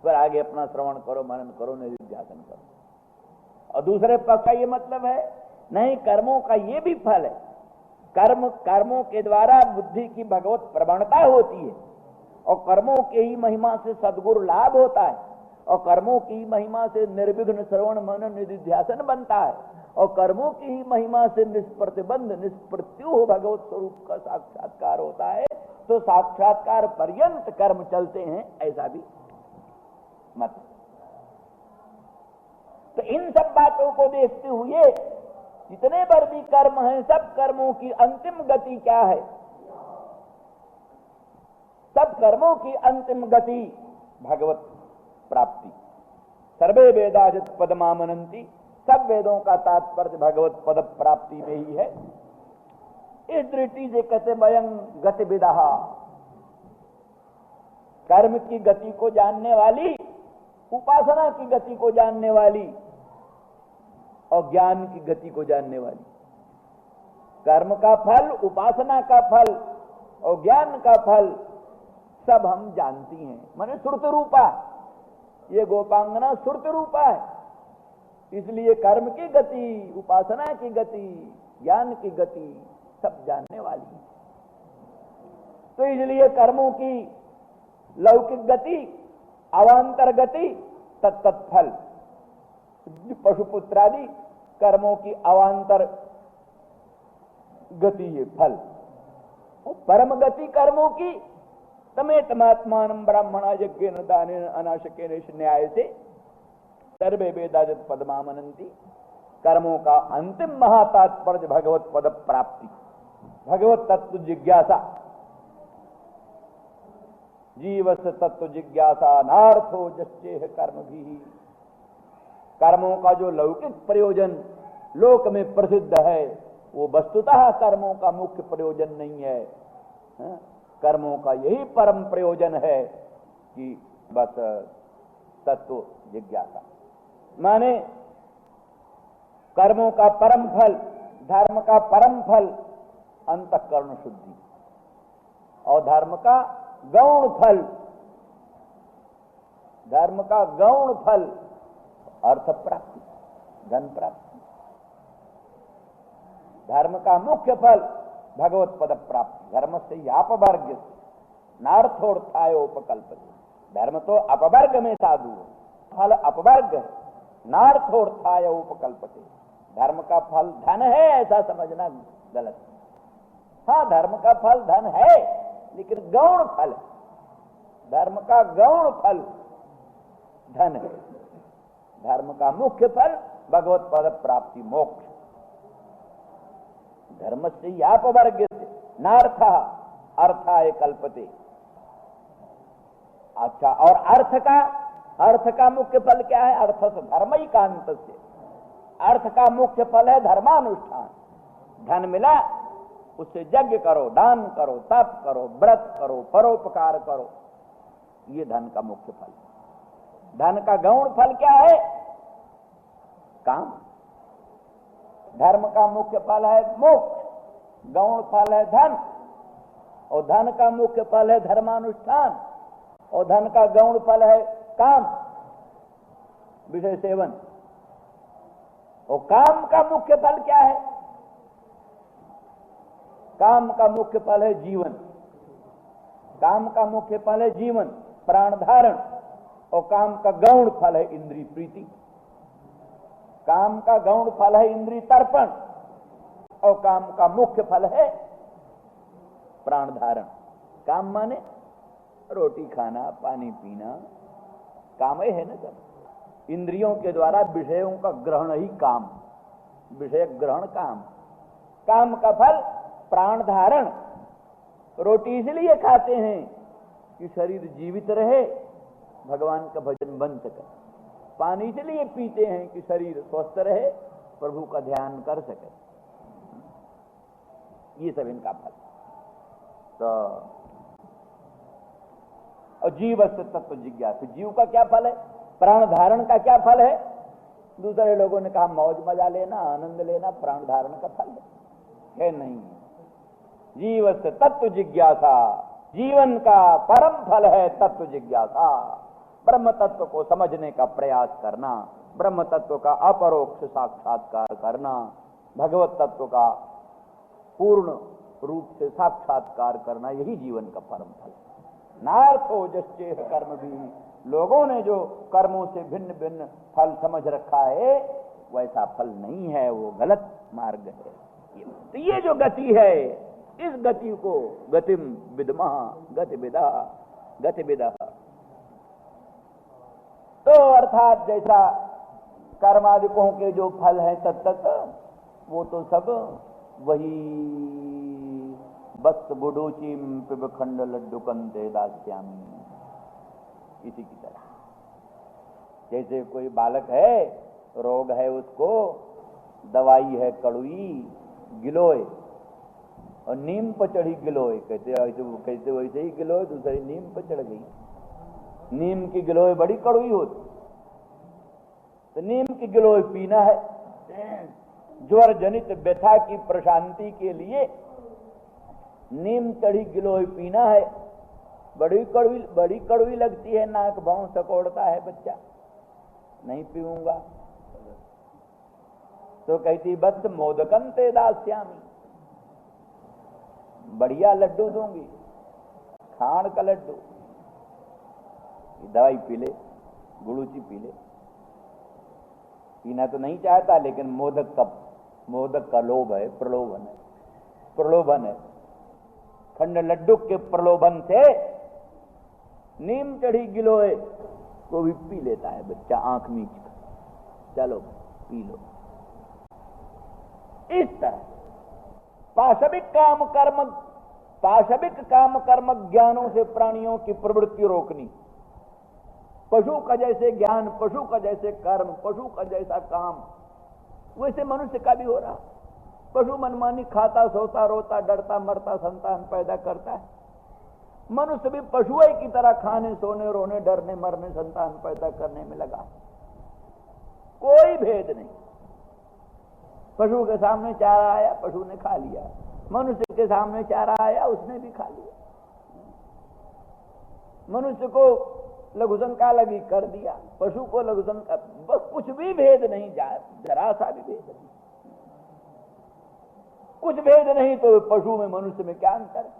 Speaker 1: फिर आगे अपना श्रवण करो, मनन करो, निधिध्यासन करो। और दूसरे पक्ष का ये मतलब है नहीं, कर्मों का ये भी फल है। कर्मों के द्वारा बुद्धि की भगवत प्रवणता होती है, और कर्मों के ही महिमा से सद्गुरु लाभ होता है, और कर्मों की महिमा से निर्विघ्न श्रवण मनन निधिध्यासन बनता है, और कर्मों की ही महिमा से निष्प्रतिबंध निष्प्रत्युह भगवत स्वरूप का साक्षात्कार होता है। तो साक्षात्कार पर्यंत कर्म चलते हैं, ऐसा भी मत। तो इन सब बातों को देखते हुए जितने पर भी कर्म हैं, सब कर्मों की अंतिम गति क्या है? सब कर्मों की अंतिम गति भगवत प्राप्ति। सर्वे वेदाजित पदमामनंती, सब वेदों का तात्पर्य भगवत पद प्राप्ति में ही है। इस दृष्टि से कहते वयं गतिविदा, कर्म की गति को जानने वाली, उपासना की गति को जानने वाली, और ज्ञान की गति को जानने वाली। कर्म का फल, उपासना का फल और ज्ञान का फल सब हम जानती हैं, माने श्रुत रूपा। ये गोपांगना श्रुत रूपा है, इसलिए कर्म की गति, उपासना की गति, ज्ञान की गति सब जानने वाली है। तो इसलिए कर्मों की लौकिक गति, अवान्तर गति, तत्तत्फल। पशुपुत्रादि कर्मों की अवान्तर गति है फल, परम गति कर्मों की तमेतमात्मानं ब्राह्मणा यज्ञेन दानेन अनाशकेन न्याय से सर्वे वेदाजित पदमामनंती। कर्मों का अंतिम महातात्पर्य भगवत पद प्राप्ति, भगवत तत्व जिज्ञासा। जीवस्य तत्व जिज्ञासा नार्थो जस्येह कर्म भी। कर्मों का जो लौकिक प्रयोजन लोक में प्रसिद्ध है, वो वस्तुतः कर्मों का मुख्य प्रयोजन नहीं है। कर्मों का यही परम प्रयोजन है कि बस तत्व जिज्ञासा, माने कर्मों का परम फल, धर्म का परम फल अंतःकरण शुद्धि। और धर्म का गौण फल, धर्म का गौण फल अर्थ प्राप्ति, धन प्राप्ति। धर्म का मुख्य फल भगवत पद प्राप्ति। धर्म से अपवर्ग नार्थोर्थायोपकल्पते। धर्म तो अपवर्ग में साधु है, फल अपवर्ग है, नार्थोर्थाय उपकल्पते। धर्म का फल धन है ऐसा समझना गलत है। हाँ, धर्म का फल धन है, लेकिन गौण फल है। धर्म का गौण फल धन है। धर्म का मुख्य फल भगवत पद प्राप्ति, मोक्ष। धर्म से अपवर्ग नार्थ अर्थाय कल्पते। अच्छा, और अर्थ का मुख्य फल क्या है? अर्थ से धर्म ही कांत से। अर्थ का मुख्य फल है धर्मानुष्ठान। धन मिला, उससे यज्ञ करो, दान करो, तप करो, व्रत करो, परोपकार करो, ये धन का मुख्य फल। धन का गौण फल क्या है? काम। धर्म का मुख्य फल है मोक्ष, गौण फल है धन, और धन का मुख्य फल है धर्मानुष्ठान, और धन का गौण फल है काम, विषय सेवन। और काम का मुख्य फल क्या है? काम का मुख्य फल है जीवन। काम का मुख्य फल है जीवन, प्राण धारण। और काम का गौण फल है इंद्रिय प्रीति। काम का गौण फल है इंद्रिय तर्पण, और काम का मुख्य फल है प्राण धारण। काम माने रोटी खाना, पानी पीना, काम ही है ना सब। इंद्रियों के द्वारा विषयों का ग्रहण ही काम, विषय ग्रहण काम। काम का फल प्राण धारण। रोटी इसलिए खाते हैं कि शरीर जीवित रहे, भगवान का भजन बन सके। पानी इसलिए पीते हैं कि शरीर स्वस्थ रहे, प्रभु का ध्यान कर सके। ये सब इनका फल। तो और जीव से तत्व जिज्ञासु, जीव का क्या फल है? प्राण धारण का क्या फल है? दूसरे लोगों ने कहा मौज मजा लेना, आनंद लेना प्राण धारण का फल है नहीं। जीव से तत्व जिज्ञासा, जीवन का परम फल है तत्व जिज्ञासा। ब्रह्म तत्व को समझने का प्रयास करना, ब्रह्म तत्व का अपरोक्ष साक्षात्कार करना, भगवत तत्व का पूर्ण रूप से साक्षात्कार करना, यही जीवन का परम फल। नार्थो जश्चेह कर्म भी, लोगों ने जो कर्मों से भिन्न भिन्न फल समझ रखा है, वैसा फल नहीं है, वो गलत मार्ग है। तो ये जो गति है, इस गति को गतिम विद्मः गतिविदा गतिविदा। तो अर्थात जैसा कर्मादिकों के जो फल है तत्त, वो तो सब वही बस गुडोचीम पिबखंड लड्डू कंते दास्यामी, इसी की तरह। जैसे कोई बालक है, रोग है, उसको दवाई है कड़ुई, गिलोय, और नीम पर चढ़ी गिलोय, कहते वैसे ही गिलोय दूसरी नीम पर चढ़ गई। नीम की गिलोय बड़ी कड़ुई होती, तो नीम की गिलोय पीना है। ज्वर जनित व्यथा की प्रशांति के लिए नीम चढ़ी गिलोय पीना है। बड़ी कड़वी लगती है, नाक भाव सकोड़ता है बच्चा, नहीं पीऊंगा। तो कहती बस मोदकंते दास्यामी, बढ़िया लड्डू दूंगी, खाण का लड्डू। दवाई पी ले, गुड़ूची पी ले। पीना तो नहीं चाहता, लेकिन मोदक का लोभ है, प्रलोभन है। खंड लड्डू के प्रलोभन से नीम चढ़ी गिलोय को भी पी लेता है बच्चा, आंख मीच कर, चलो पी लो। इस तरह पाशविक काम कर्म ज्ञानों से प्राणियों की प्रवृत्ति रोकनी। पशु का जैसे ज्ञान, पशु का जैसे कर्म, पशु का जैसा काम, वैसे मनुष्य का भी हो रहा। पशु मनमानी खाता, सोता, रोता, डरता, मरता, संतान पैदा करता है। मनुष्य भी पशु की तरह खाने, सोने, रोने, डरने, मरने, संतान पैदा करने में लगा। कोई भेद नहीं। पशु के सामने चारा आया, पशु ने खा लिया। मनुष्य के सामने चारा आया, उसने भी खा लिया। मनुष्य को लघुशंका लगी कर दिया, पशु को लघुशंका, बस कुछ भी भेद नहीं, जरा सा भी भेद नहीं, कुछ भेद नहीं। तो पशु में मनुष्य में क्या अंतर?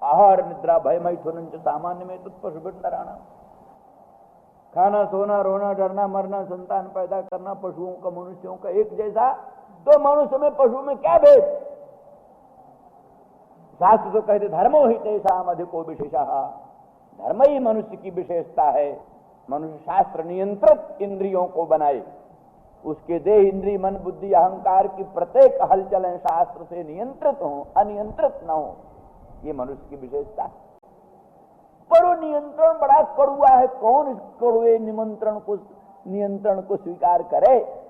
Speaker 1: आहार निद्रा भय मैथुन सामान्य में तो पशु नराना, खाना सोना रोना डरना मरना संतान पैदा करना पशुओं का मनुष्यों का एक जैसा, तो मनुष्य में पशु में क्या भेद? शास्त्र तो कहते धर्मो ही तेषाम अधिको विशेषः, धर्म ही मनुष्य की विशेषता है। मनुष्य शास्त्र नियंत्रित इंद्रियों को बनाए, उसके देह इंद्रिय मन बुद्धि अहंकार की प्रत्येक हलचलें शास्त्र से नियंत्रित हो, अनियंत्रित न हो, ये मनुष्य की विशेषता है। पर वो नियंत्रण बड़ा कड़ुआ है, कौन इस कड़ुए नियंत्रण को स्वीकार करे?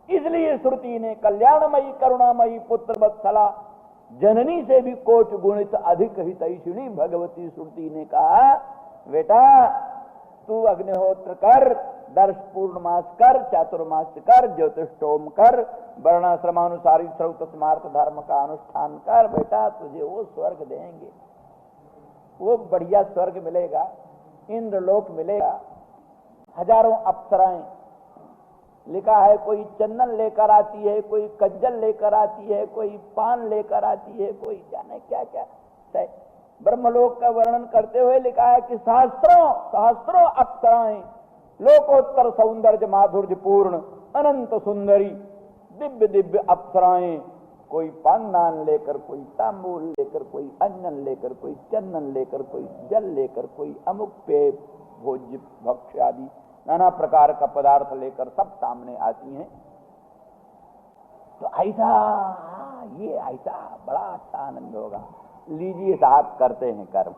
Speaker 1: इसलिए श्रुति ने कल्याणमयी करुणामयी पुत्र वत्सला जननी से भी कोट गुणित अधिक हितैषिणी भगवती श्रुति ने कहा, बेटा तू अग्निहोत्र कर, दर्श पूर्णमास कर, चातुर्मास कर, ज्योतिषोम कर, वर्णाश्रमानुसारी श्रौत स्मार्त धर्म का अनुष्ठान कर, बेटा तुझे वो स्वर्ग देंगे, वो बढ़िया स्वर्ग मिलेगा, इंद्रलोक मिलेगा, हजारों अप्सराएं। लिखा है कोई चंदन लेकर आती है, कोई कज्जल लेकर आती है, कोई पान लेकर आती है, कोई जाने क्या क्या। ब्रह्मलोक का वर्णन करते हुए लिखा है कि सहस्त्रों अप्सराएं, लोकोत्तर सौंदर्य माधुर्य पूर्ण अनंत सुंदरी दिव्य दिव्य अप्सराएं, कोई पानदान लेकर, कोई तांबूल लेकर, कोई अन्नन लेकर, कोई चंदन लेकर, कोई जल लेकर, कोई अमुक पेय भोज्य भक्ष्य आदि नाना प्रकार का पदार्थ लेकर सब सामने आती हैं। तो ऐसा ये ऐसा बड़ा अच्छा आनंद होगा। लीजिए साहब, करते हैं कर्म।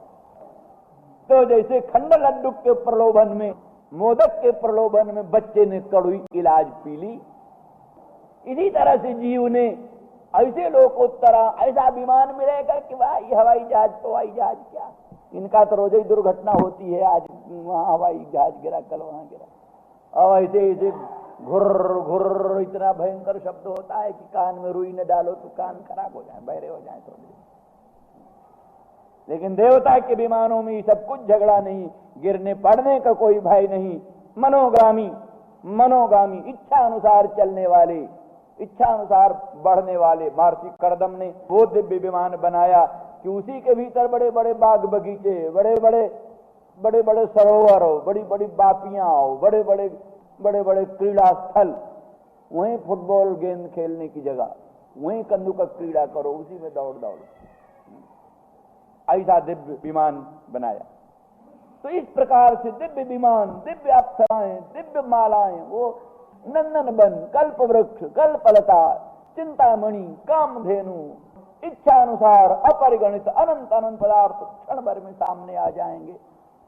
Speaker 1: तो जैसे खंड लड्डू के प्रलोभन में, मोदक के प्रलोभन में बच्चे ने कड़ुई इलाज पी ली, इसी तरह से जीव ने ऐसे लोकोत्तरा ऐसा विमान मिलेगा कि भाई हवाई जहाज तो हवाई जहाज क्या, इनका तो रोज ही दुर्घटना होती है, आज वहां हवाई जहाज गिरा, कल वहां गिरा। और ऐसे ऐसे घुर्र घुर्र इतना भयंकर शब्द होता है कि कान में रुई न डालो तो कान खराब हो जाए, बहरे हो जाए थोड़ी। लेकिन देवता के विमानों में सब कुछ झगड़ा नहीं, गिरने पड़ने का कोई भय नहीं, मनोगामी इच्छा अनुसार चलने वाले, इच्छा अनुसार बढ़ने वाले। महर्षि कर्दम ने वो दिव्य विमान बनाया कि उसी के भीतर बड़े बड़े बाग बगीचे, बड़े बड़े सरोवर हो, बड़ी बड़ी बापियां हो, बड़े बड़े क्रीड़ा स्थल, वहीं फुटबॉल गेंद खेलने की जगह, वहीं कंदुक क्रीड़ा करो, उसी में दौड़ ऐसा दिव्य विमान बनाया। तो इस प्रकार से दिव्य विमान, दिव्य अप्सराएं, दिव्य मालाएं, वो नंदन बन, कल्प वृक्ष, कल्पलता, चिंतामणि, कामधेनु, इच्छा अनुसार अपरिगणित अनंत अनंत पदार्थ क्षण भर में सामने आ जाएंगे।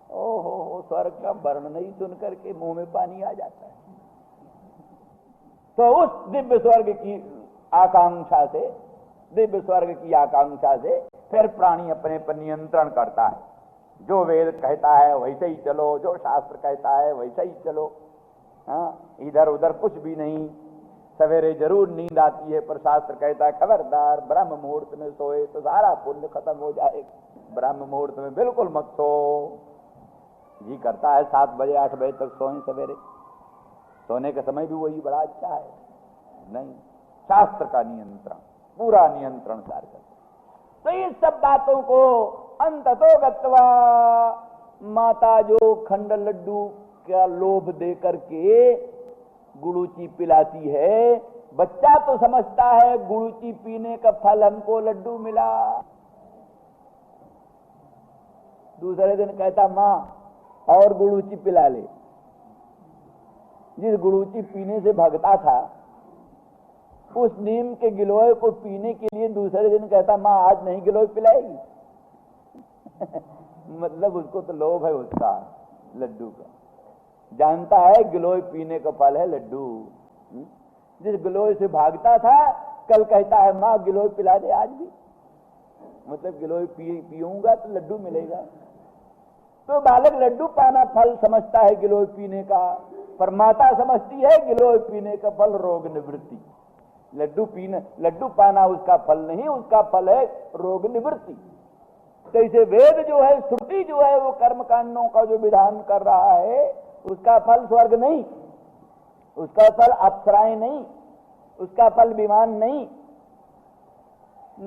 Speaker 1: ओहो, स्वर्ग का वर्णन नहीं सुन करके मुंह में पानी आ जाता है। तो उस दिव्य स्वर्ग की आकांक्षा से, दिव्य स्वर्ग की आकांक्षा से फिर प्राणी अपने पर नियंत्रण करता है। जो वेद कहता है वैसे ही चलो, जो शास्त्र कहता है वैसे ही चलो। हाँ, इधर उधर कुछ भी नहीं। सवेरे जरूर नींद आती है, पर शास्त्र कहता है खबरदार, ब्रह्म मुहूर्त में सोए तो सारा पुण्य खत्म हो जाएगा, ब्रह्म मुहूर्त में बिल्कुल मत सो। जी करता है 7 बजे 8 बजे तक सोएं सवेरे, सोने का समय भी वही बड़ा अच्छा है। नहीं, शास्त्र का नियंत्रण, पूरा नियंत्रण कार्य करता। तो इस सब बातों को अंततो गत्वा माता जो खंड लड्डू का लोभ दे करके गुड़ूची पिलाती है, बच्चा तो समझता है गुड़ूची पीने का फल हमको लड्डू मिला। दूसरे दिन कहता माँ और गुड़ूची पिला ले। जिस गुड़ूची पीने से भागता था, उस नीम के गिलोय को पीने के लिए दूसरे दिन कहता माँ आज नहीं गिलोय पिलाएगी। मतलब उसको तो लोभ है उसका लड्डू का, जानता है गिलोय पीने का फल है लड्डू। जिस गिलोय से भागता था, कल कहता है माँ गिलोय पिला दे आज भी, मतलब गिलोय पीऊंगा तो लड्डू मिलेगा। तो बालक लड्डू पाना फल समझता है गिलोय पीने का, पर माता समझती है गिलोय पीने का फल रोग निवृत्ति। लड्डू पाना उसका फल नहीं, उसका फल है रोग निवृत्ति। कैसे वेद जो है, श्रुति जो है, वो कर्म कांडों का जो विधान कर रहा है, उसका फल स्वर्ग नहीं, उसका फल अप्सराएं नहीं, उसका फल विमान नहीं,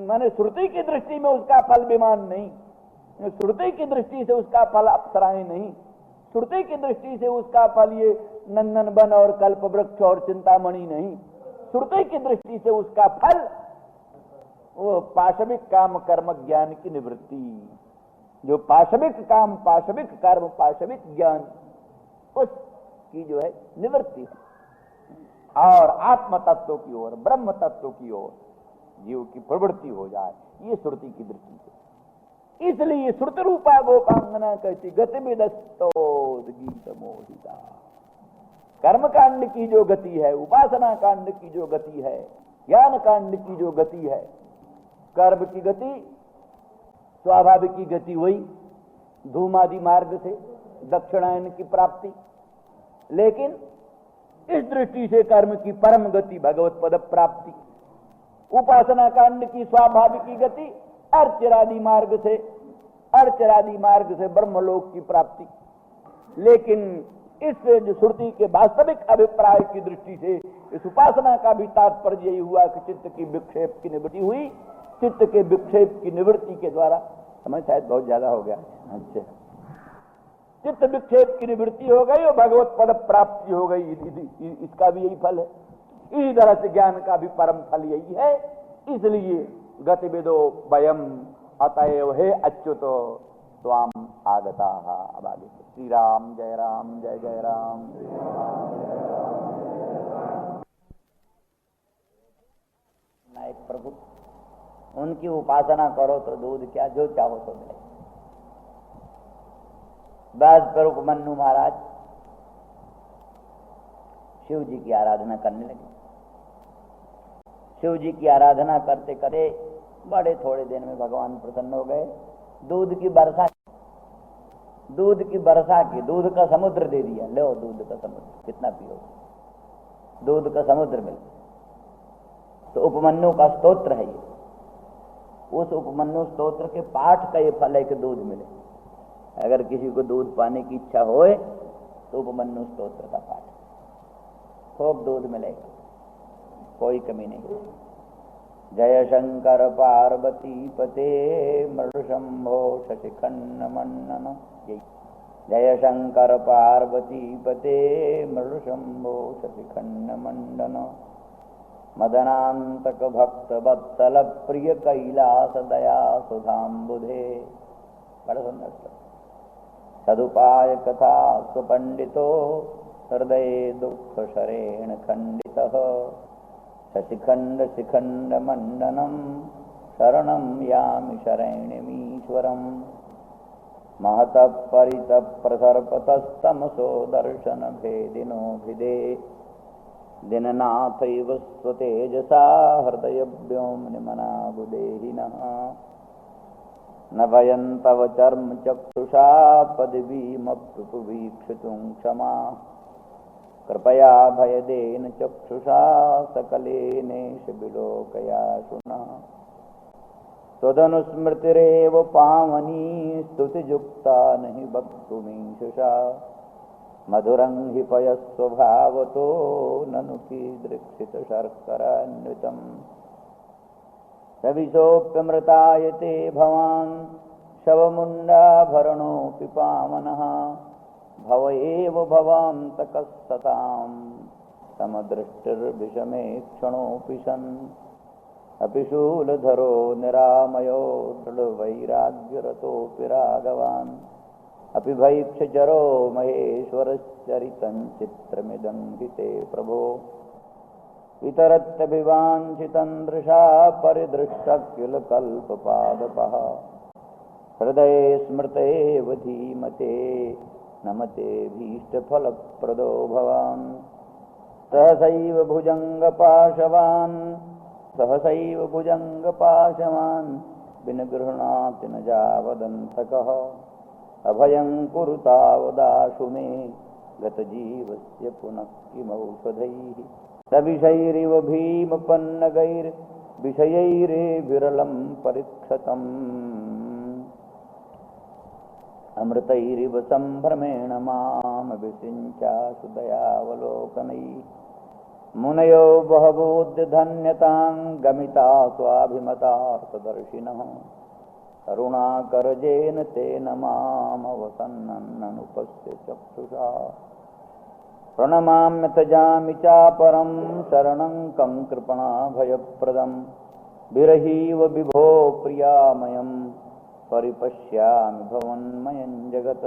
Speaker 1: माने श्रुति की दृष्टि में उसका फल विमान नहीं, श्रुति की दृष्टि से उसका फल अप्सराएं नहीं, श्रुति की दृष्टि से उसका फल ये नंदन वन और कल्प वृक्ष और चिंतामणि नहीं, श्रुति की दृष्टि से उसका फल वो पाशविक काम कर्म ज्ञान की निवृत्ति, जो पाशविक काम, पाशविक कर्म, पाशविक ज्ञान, उसकी जो है निवृत्ति और आत्म तत्व की ओर, ब्रह्म तत्व की ओर जीव की प्रवृत्ति हो जाए, ये श्रुति की दृष्टि से। इसलिए श्रुति रूपा गोपांगना कहती गतिविदस्तोद गीत मोहिता। कर्म कांड की जो गति है, उपासना कांड की जो गति है, ज्ञान कांड की जो गति है, कर्म की गति स्वाभाविक की गति वही धूमादि मार्ग से दक्षिणायन की प्राप्ति, लेकिन इस दृष्टि से कर्म की परम गति भगवत पद प्राप्ति, उपासना कांड की स्वाभाविक की गति अर्चरादि मार्ग से ब्रह्मलोक की प्राप्ति। लेकिन इस जो श्रुति के वास्तविक अभिप्राय की दृष्टि से इस उपासना का भी तात्पर्य यही हुआ कि चित्त की विक्षेप की निवृत्ति हुई, चित्त के विक्षेप की निवृत्ति के द्वारा, समय शायद बहुत ज्यादा हो गया, अच्छा, चित्त विक्षेप की निवृत्ति हो गई और भगवत पद प्राप्ति हो गई। इसका भी यही फल है, इसी तरह से ज्ञान का भी परम फल यही है। इसलिए गतिविदो वयम अतएव हे अच्युतो स्वाम आगता। अब आगे श्री राम जय राम जय जय राम। नायक प्रभु, उनकी उपासना करो तो दूध क्या, जो चाहो तो मिले। बस पर उपमन्यु महाराज शिव जी की आराधना करने लगे। शिव जी की आराधना करते करते बड़े थोड़े दिन में भगवान प्रसन्न हो गए। दूध की वर्षा की, दूध का समुद्र दे दिया। लो दूध का समुद्र, कितना पियो, दूध का समुद्र मिल। तो उपमन्यु का स्तोत्र है ये, उस उपमन्यु स्तोत्र के पाठ का ये फल है कि दूध मिले। अगर किसी को दूध पाने की इच्छा होए तो उपमन्यु स्तोत्र का पाठ, खूब दूध मिलेगा, कोई कमी नहीं। जय शंकर पार्वती पते मृषंभो शशिखंड मंडन। जय शंकर पार्वती पते मृषंभो शशिखंड मंडन। मदनांतक भक्त वत्सल प्रिय कैलास दया सुधाम्बुधे। बड़ा सुंदर सदुपाय कथा स्वपंडितो हृदय दुख शरेण खंडितः। शशिखंड शिखंड मंडनम शरणं यामि शरण्यमीश्वरम्। महतः परितः प्रसर्पतस्तमसो दर्शन भेदिनो भिदे। दिननाथैव स्वतेजसा हृदय व्योम्निमना बुदेहिनः। न भयन्तव चर्म चक्षुषा पदवीमप्युपवीक्षितुं क्षमा। कृपया भयदेन चक्षुषा सकलेनेश विलोकया शुनः। त्वदनुस्मृतिरेव पावनी स्तुतियुक्ता नहि वक्तुमीशुषा। मधुरं हि पयस्वभावतो ननु कीदृक्षित शर्करान्वितम्। सविशोऽप्यमृतायते भवान् शवमुण्डाभरणोऽपि पावनः। भव एव भवान्तकस्ततां समदृष्टिर्विषमे क्षणोऽपि सन्। अपि शूलधरो निरामयो दृढवैराग्यरतोऽपि राघवान्। अपि भैक्षचरो महेश्वरश्चरितं चित्रमिदं हि ते प्रभो। इतरत्यभिवाञ्छितं दृशा परिदृष्टः किल कल्पपादपः। हृदये स्मृतेव धीमते नमते भीष्टफलप्रदो भवान्। सहसैव भुजङ्गपाशवान् विनिगृह्णाति न यावदन्तकः। अभयं कुरु तावदाशु मे गतजीवस्य पुनः किमौषधैः। सविषैरिव भीमपन्नगैर्विषयैरे विरलं परीक्षतम्। अमृतैरिव संभ्रमेण माम विसिञ्चासु दयावलोकनैः। मुनयो बहवोऽद्य धन्यतां गमिता स्वाभिमतार्थदर्शिनः। करुणाकरजेन तेन मामवसन्ननुपस्य चक्षुषा। प्रणमाम्यथ जामि चापरं शरणं कं कृपणाभयप्रदं। विरहीव विभो प्रियामयं परिपश्यामि भवन्मयं जगत्।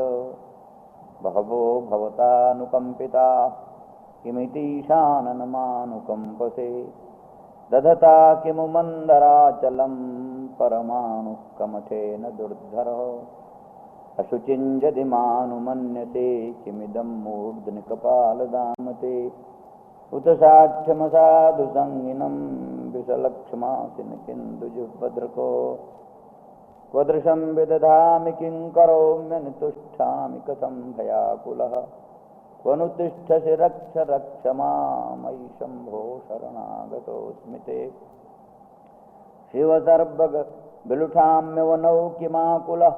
Speaker 1: बहवो भवतानुकम्पिता किमितीशाननमानुकम्पसे। दधता किमु मन्दराचलं परमाणुः कमठेन दुर्धरः। अशुचिं यदि मानुमन्यते किमिदं मूर्ध्निकपालदामते। उत साक्ष्यमसाधु संगिनं विषलक्ष्मासिन किन्दुजुभद्रको। क्वदृशं विदधामि किं करोम्यनुतुष्ठामि कथं भयाकुलः। क्वनु तिष्ठसि रक्ष रक्ष मामयि शम्भो शरणागतोऽस्मि ते। शिव सर्वग विलुठाम्यवनौ किमाकुलः।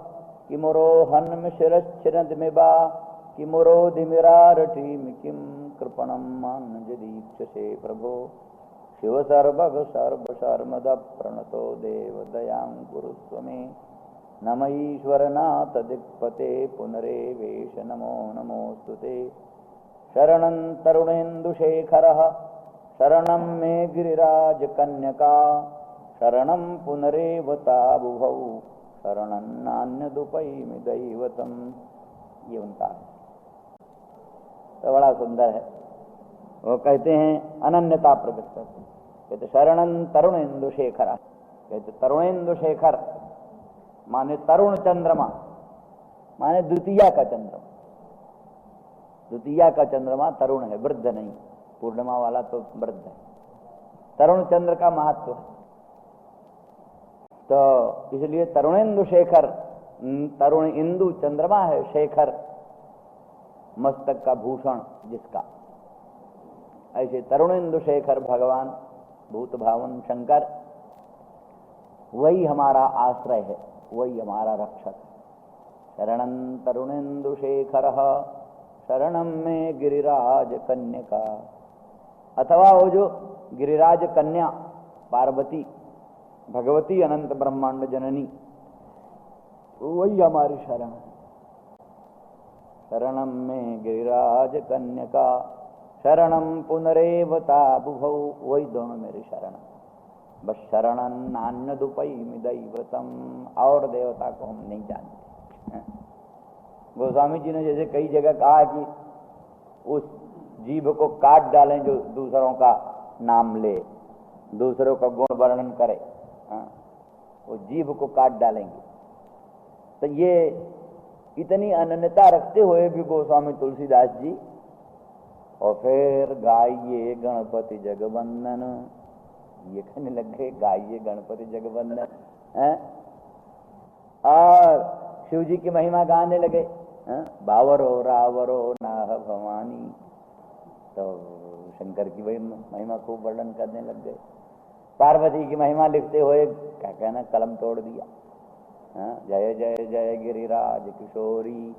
Speaker 1: किमुरोहन्मि शिरश्छिनद्मि वा किमुरोधिमिरारटीमि किं कृपणं मान्यदीक्षसे प्रभो। शिव सर्वग सर्वशर्मद प्रणतो देव दयां कुरुस्व मे। नम ईश्वरनाथ दिक्पते पुनरेवेश नमो नमोऽस्तु ते। शरणं तरुणेन्दुशेखरः शरणं मे गिरिराजकन्यका। शरणं पुनरेवताबुभौ शरणं नान्यदुपैमि दैवतम्। ये उनका है, तो बड़ा सुंदर है। वो कहते हैं अनन्यता प्रकट करते हैं। कहते शरणं तरुणेन्दुशेखर। कहते तरुणेन्दुशेखर माने तरुण चंद्रमा, माने द्वितीया का चंद्रमा। द्वितीया का चंद्रमा तरुण है, वृद्ध नहीं। पूर्णिमा वाला तो वृद्ध है। तरुण चंद्र का महत्व है, तो इसलिए तरुणेन्दु शेखर। तरुण इंदु चंद्रमा है, शेखर मस्तक का भूषण जिसका। ऐसे तरुणेन्दु शेखर भगवान भूत भावन शंकर, वही हमारा आश्रय है, वही हमारा रक्षक है। शरणं तरुणेन्दु शेखर शरणं में गिरिराज कन्यका। अथवा वो जो गिरिराज कन्या पार्वती भगवती अनंत ब्रह्मांड जननी, वही हमारी शरण है। शरणं में गिरिराज कन्यका शरणं पुनरेवताबुभौ। वही दोनों मेरी शरण। बस शरणं नान्यदुपैमि दैवतम। और देवता को हम नहीं जानते। गोस्वामी जी ने जैसे कई जगह कहा कि उस जीभ को काट डालें जो दूसरों का नाम ले, दूसरों का गुण वर्णन करे, वो जीभ को काट डालेंगे। तो ये इतनी अनन्यता रखते हुए भी गोस्वामी तुलसीदास जी और फिर गाइए गणपति जगवंदन, ये कहने लग गए गाइए गणपति जगवंदन। और शिव जी की महिमा गाने लगे, बावरो रावरो नाह भवानी। तो शंकर की वही महिमा खूब वर्णन करने लग गए। पार्वती की महिमा लिखते हुए क्या कहना, कलम तोड़ दिया। जय जय जय गिरिराज किशोरी,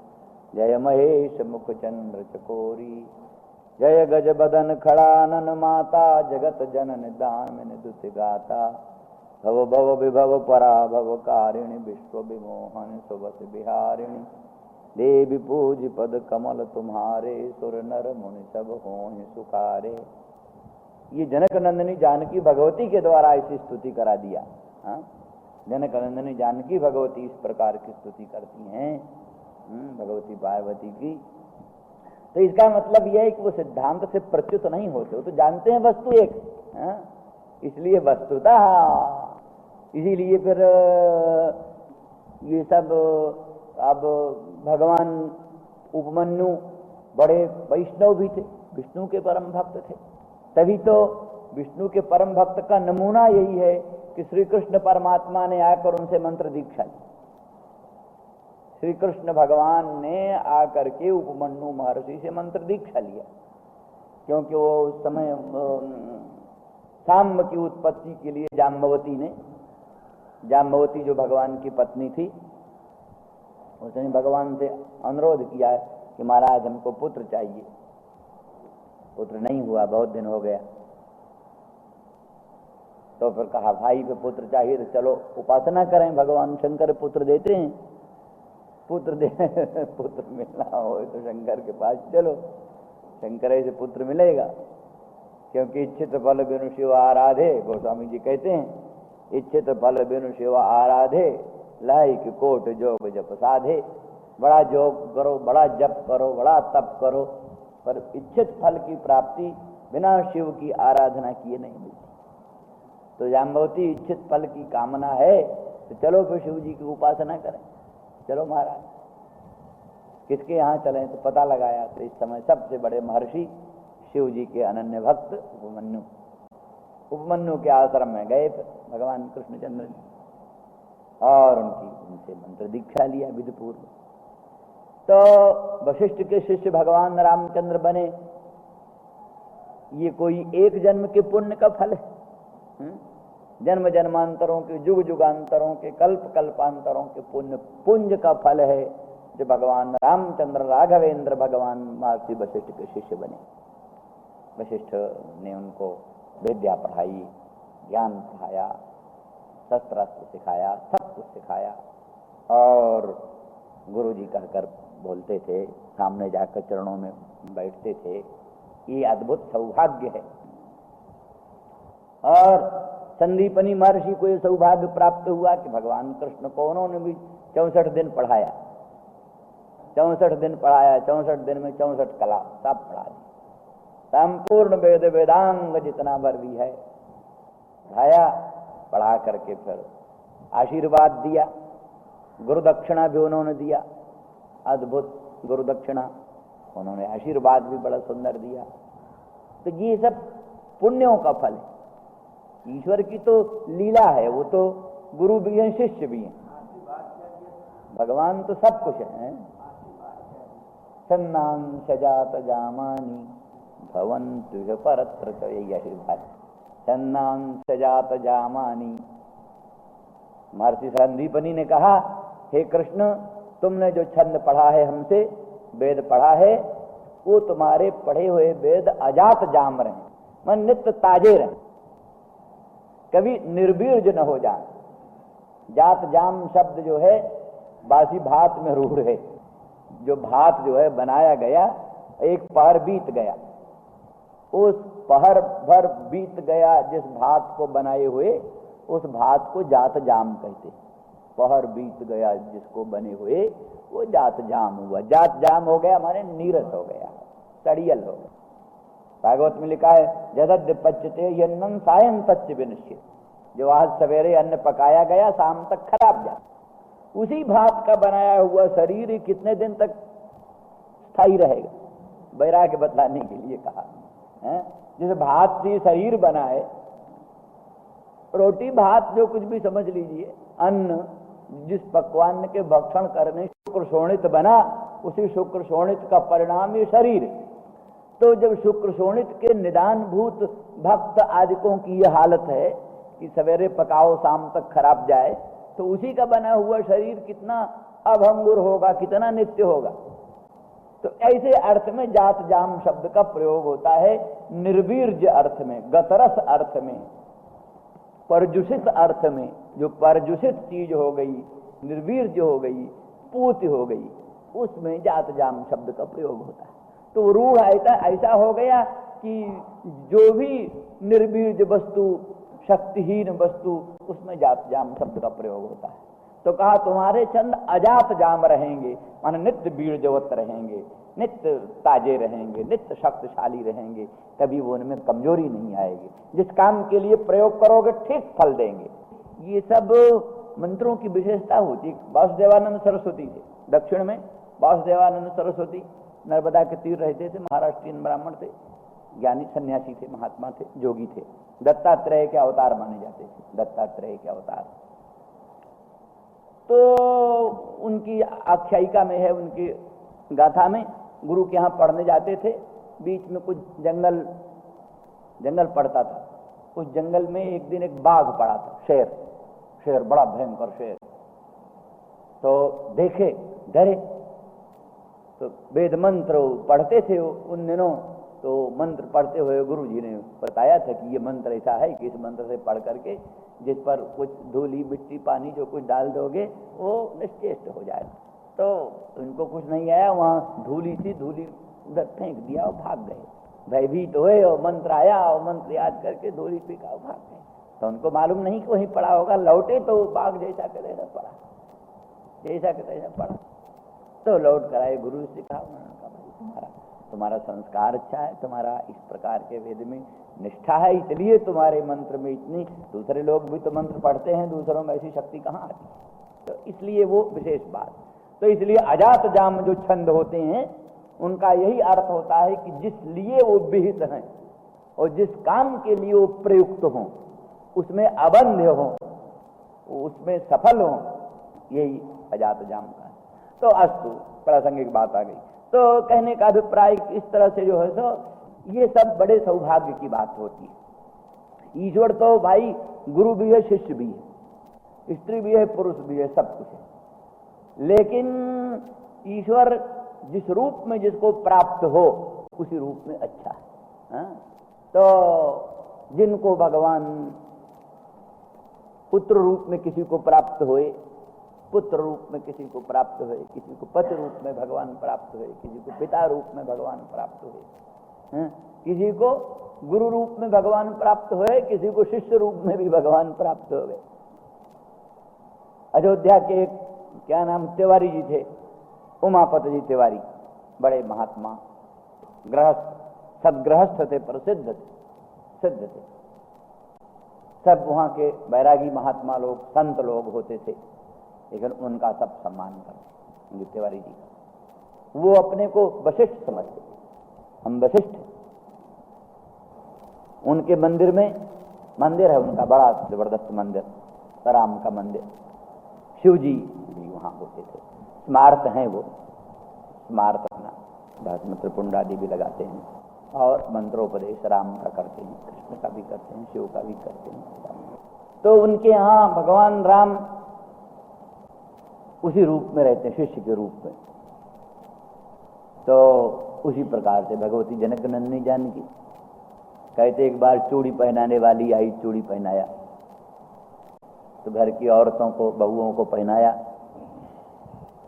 Speaker 1: जय महेश मुख चंद्र चकोरी, जय गज बदन खड़ानन माता, जगत जनन दामिनी दुति गाता। भव भव विभव पराभव कारिणी, विश्व विमोहन सुबस बिहारिणी। देवी पूज पद कमल तुम्हारे, सुर नर मुनि सब हों सुखारे। ये जनक नंदिनी जानकी भगवती के द्वारा ऐसी स्तुति करा दिया। जनक नंदिनी जानकी भगवती इस प्रकार की स्तुति करती हैं भगवती पार्वती की। तो इसका मतलब यह है कि वो सिद्धांत से प्रच्युत नहीं होते, वो तो जानते हैं वस्तु एक। इसलिए वस्तुतः, इसीलिए फिर ये सब अब भगवान उपमन्यु बड़े वैष्णव भी थे, विष्णु के परम भक्त थे। तभी तो विष्णु के परम भक्त का नमूना यही है कि श्री कृष्ण परमात्मा ने आकर उनसे मंत्र दीक्षा ली। श्री कृष्ण भगवान ने आकर के उपमन्यु महर्षि से मंत्र दीक्षा लिया, क्योंकि वो उस समय सांब की उत्पत्ति के लिए जाम्बवती जो भगवान की पत्नी थी, उसने भगवान से अनुरोध किया कि महाराज हमको पुत्र चाहिए। पुत्र नहीं हुआ, बहुत दिन हो गया। तो फिर कहा भाई पे पुत्र चाहिए तो चलो उपासना करें, भगवान शंकर पुत्र देते हैं। पुत्र मिलना हो तो शंकर के पास चलो, शंकर से पुत्र मिलेगा। क्योंकि इच्छित फल बिनु शिव आराधे, गोस्वामी जी कहते हैं इच्छित फल बिनु शिव आराधे, लाइक कोट जोग जप साधे। बड़ा जोग करो, बड़ा जप करो, बड़ा तप करो, पर इच्छित फल की प्राप्ति बिना शिव की आराधना किए नहीं मिलती। तो जाम्बवती इच्छित फल की कामना है तो चलो फिर शिव जी की उपासना करें। चलो महाराज, किसके यहाँ चलें? तो पता लगाया तो इस समय सबसे बड़े महर्षि शिव जी के अनन्य भक्त उपमन्यु के आश्रम में गए भगवान कृष्णचंद्र जी, और उनसे मंत्र दीक्षा लिया विधिपूर्व। तो वशिष्ठ के शिष्य भगवान रामचंद्र बने। ये कोई एक जन्म के पुण्य का फल है? जन्म जन्मांतरों के, युग युगांतरों के, कल्प कल्पांतरों के पुण्य पुंज का फल है जो भगवान रामचंद्र राघवेंद्र भगवान महर्षि वशिष्ठ के शिष्य बने। वशिष्ठ ने उनको विद्या पढ़ाई, ज्ञान पढ़ाया, शस्त्र सिखाया, सब कुछ सिखाया, और गुरु जी कहकर बोलते थे, सामने जाकर चरणों में बैठते थे। ये अद्भुत सौभाग्य है। और संदीपनी महर्षि को यह सौभाग्य प्राप्त हुआ कि भगवान कृष्ण को उन्होंने भी 64 दिन पढ़ाया। 64 दिन पढ़ाया, 64 दिन में 64 कला सब पढ़ा दी। संपूर्ण वेद वेदांग जितना भर भी है पढ़ाया। पढ़ा करके फिर आशीर्वाद दिया, गुरु दक्षिणा भी उन्होंने दिया, अद्भुत गुरु दक्षिणा। उन्होंने आशीर्वाद भी बड़ा सुंदर दिया। तो ये सब पुण्यों का फल है। ईश्वर की तो लीला है, वो तो गुरु भी हैं, शिष्य भी हैं। भगवान तो सब कुछ है। सन्नां सजात जामानी भवन्तु परत्र, यही आशीर्वाद। सन्नां सजात जामानी। महर्षि संदीपनी ने कहा, हे कृष्ण, तुमने जो छंद पढ़ा है हमसे, वेद पढ़ा है, वो तुम्हारे पढ़े हुए वेद अजात जाम रहे, मन नित्य ताजे रहे, कभी निर्वीर्य न हो जाए। जात जाम शब्द जो है बासी भात में रूढ़ है। जो भात जो है बनाया गया, एक पहर बीत गया, उस पहर भर बीत गया जिस भात को बनाए हुए, उस भात को जात जाम कहते। पहर बीत गया जिसको बने हुए, वो जात जाम हुआ। जात जाम हो गया माने नीरस हो गया, सड़ियल हो गया। भागवत में लिखा है, जदद्य पच्यते यन्नं सायं तच्च विनश्यति। जो आज सवेरे अन्न पकाया गया, शाम तक खराब जा। उसी भात का बनाया हुआ शरीर कितने दिन तक स्थायी रहेगा? वैराग्य बतलाने के लिए कहा है। जिस भात से शरीर बना है, रोटी भात जो कुछ भी समझ लीजिए, अन्न जिस पकवान के भक्षण करने शुक्र शोणित बना, उसी शुक्र शोणित का परिणाम ये शरीर। तो जब शुक्र शोणित के निदान भूत भक्त आदिकों की यह हालत है कि सवेरे पकाओ शाम तक खराब जाए, तो उसी का बना हुआ शरीर कितना अभंगुर होगा, कितना नित्य होगा। तो ऐसे अर्थ में जात जाम शब्द का प्रयोग होता है, निर्वीर्य अर्थ में, गतरस अर्थ में, परजुषित अर्थ में। जो परजुषित चीज हो गई, निर्वीर्य हो गई, पूत हो गई, उसमें जात जाम शब्द का प्रयोग होता है। तो रूढ़ ऐसा हो गया कि जो भी निर्वीर्य वस्तु, शक्तिहीन वस्तु, उसमें जात जाम शब्द का प्रयोग होता है। तो कहा तुम्हारे छंद अजात जाम रहेंगे, माने नित्य बीर्जवत रहेंगे, नित्य ताजे रहेंगे, नित्य शक्तिशाली रहेंगे, कभी वो उनमें कमजोरी नहीं आएगी। जिस काम के लिए प्रयोग करोगे ठीक फल देंगे। ये सब मंत्रों की विशेषता होती। वासुदेवानंद सरस्वती थे दक्षिण में, वासुदेवानंद सरस्वती नर्मदा के तीर रहते थे, महाराष्ट्रीयन ब्राह्मण थे, ज्ञानी सन्यासी थे, महात्मा थे, जोगी थे, दत्तात्रेय के अवतार माने जाते थे, दत्तात्रेय के अवतार। तो उनकी आख्यायिका में है, उनकी गाथा में, गुरु के यहाँ पढ़ने जाते थे, बीच में कुछ जंगल पड़ता था। उस जंगल में एक दिन एक बाघ पड़ा था, शेर, बड़ा भयंकर शेर। तो देखे डरे। तो वेद मंत्र पढ़ते थे उन दिनों, तो मंत्र पढ़ते हुए गुरु जी ने बताया था कि ये मंत्र ऐसा है कि इस मंत्र से पढ़ करके जिस पर कुछ धूली मिट्टी पानी जो कुछ डाल दोगे वो निश्चेष्ट हो जाएगा। तो उनको कुछ नहीं आया, वहाँ धूली थी, धूली उधर फेंक दिया और भाग गए। भयभीत हुए और मंत्र आया और मंत्र याद करके धूली फेंका और भाग गए। तो उनको मालूम नहीं कि वहीं पड़ा होगा, लौटे तो बाघ जैसा के तैसा पड़ा, जैसा के तैसा पड़ा। तो लौट कर आए, गुरु से कहा, उन्होंने कहा भाई तुम्हारा संस्कार अच्छा है, तुम्हारा इस प्रकार के वेद में निष्ठा है, इसलिए तुम्हारे मंत्र में इतनी, दूसरे लोग भी तो मंत्र पढ़ते हैं, दूसरों में ऐसी शक्ति कहाँ आती। तो इसलिए वो विशेष बात। तो इसलिए अजात जाम जो छंद होते हैं उनका यही अर्थ होता है कि जिस लिए वो विहित हैं और जिस काम के लिए वो प्रयुक्त हों उसमें अबंध्य हों, उसमें सफल हों, यही अजात जाम का है। तो अस्तु, प्रासंगिक बात आ गई। तो कहने का अभिप्राय इस तरह से जो है सो ये सब बड़े सौभाग्य की बात होती है। ईश्वर तो भाई गुरु भी है, शिष्य भी है, स्त्री भी है, पुरुष भी है, सब कुछ है। लेकिन ईश्वर जिस रूप में जिसको प्राप्त हो उसी रूप में अच्छा है। हाँ? तो जिनको भगवान पुत्र रूप में किसी को प्राप्त होए, पुत्र रूप में किसी को प्राप्त हुए, किसी को पति रूप में भगवान प्राप्त हुए, किसी को पिता रूप में भगवान प्राप्त हुए, किसी को गुरु रूप में भगवान प्राप्त हुए, किसी को शिष्य रूप में भी भगवान प्राप्त हुए। अयोध्या के क्या नाम तिवारी जी थे, उमापति जी तिवारी, बड़े महात्मा गृहस्थ, सदगृहस्थ थे, प्रसिद्ध थे, सिद्ध थे। सब वहां के बैरागी महात्मा लोग, संत लोग होते थे, लेकिन उनका सब सम्मान करते तिवारी जी का। वो अपने को वशिष्ठ समझते, हम वशिष्ठ। उनके मंदिर में, मंदिर है उनका बड़ा जबरदस्त मंदिर, राम का मंदिर, शिव जी भी वहां होते थे। स्मारक हैं वो, स्मारक अपना भस्म त्रिपुंड आदि भी लगाते हैं और मंत्रोपदेश राम का करते हैं, कृष्ण का भी करते हैं, शिव का भी करते हैं। तो उनके यहाँ भगवान राम उसी रूप में रहते हैं, शिष्य के रूप में। तो उसी प्रकार से भगवती जनक नंदिनी जानकी, कहते एक बार चूड़ी पहनाने वाली आई, चूड़ी पहनाया, तो घर की औरतों को, बहुओं को पहनाया।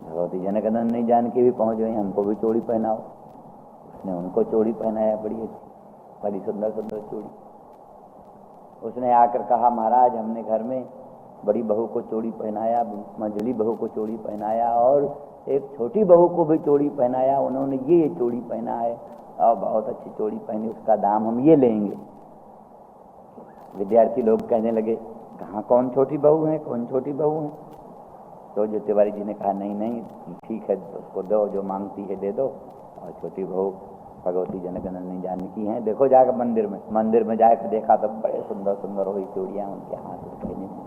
Speaker 1: भगवती जनक नंदिनी जानकी भी पहुंच गई, हमको भी चूड़ी पहनाओ। उसने उनको चूड़ी पहनाया, बड़ी अच्छी, बड़ी सुंदर सुंदर चूड़ी। उसने आकर कहा, महाराज हमने घर में बड़ी बहू को चूड़ी पहनाया, मंझली बहू को चूड़ी पहनाया और एक छोटी बहू को भी चूड़ी पहनाया, उन्होंने ये चूड़ी पहना है और बहुत अच्छी चूड़ी पहनी, उसका दाम हम ये लेंगे। विद्यार्थी लोग कहने लगे, कहाँ कौन छोटी बहू है, कौन छोटी बहू है? तो जो तिवारी जी ने कहा, नहीं नहीं ठीक है, उसको दो, जो मांगती है दे दो। और छोटी बहू भगवती जनक नंदिनी जानकी हैं। देखो जाकर मंदिर में जाकर देखा तो बड़े सुंदर सुंदर वही चूड़ियाँ उनके हाथ में पहनी हुई।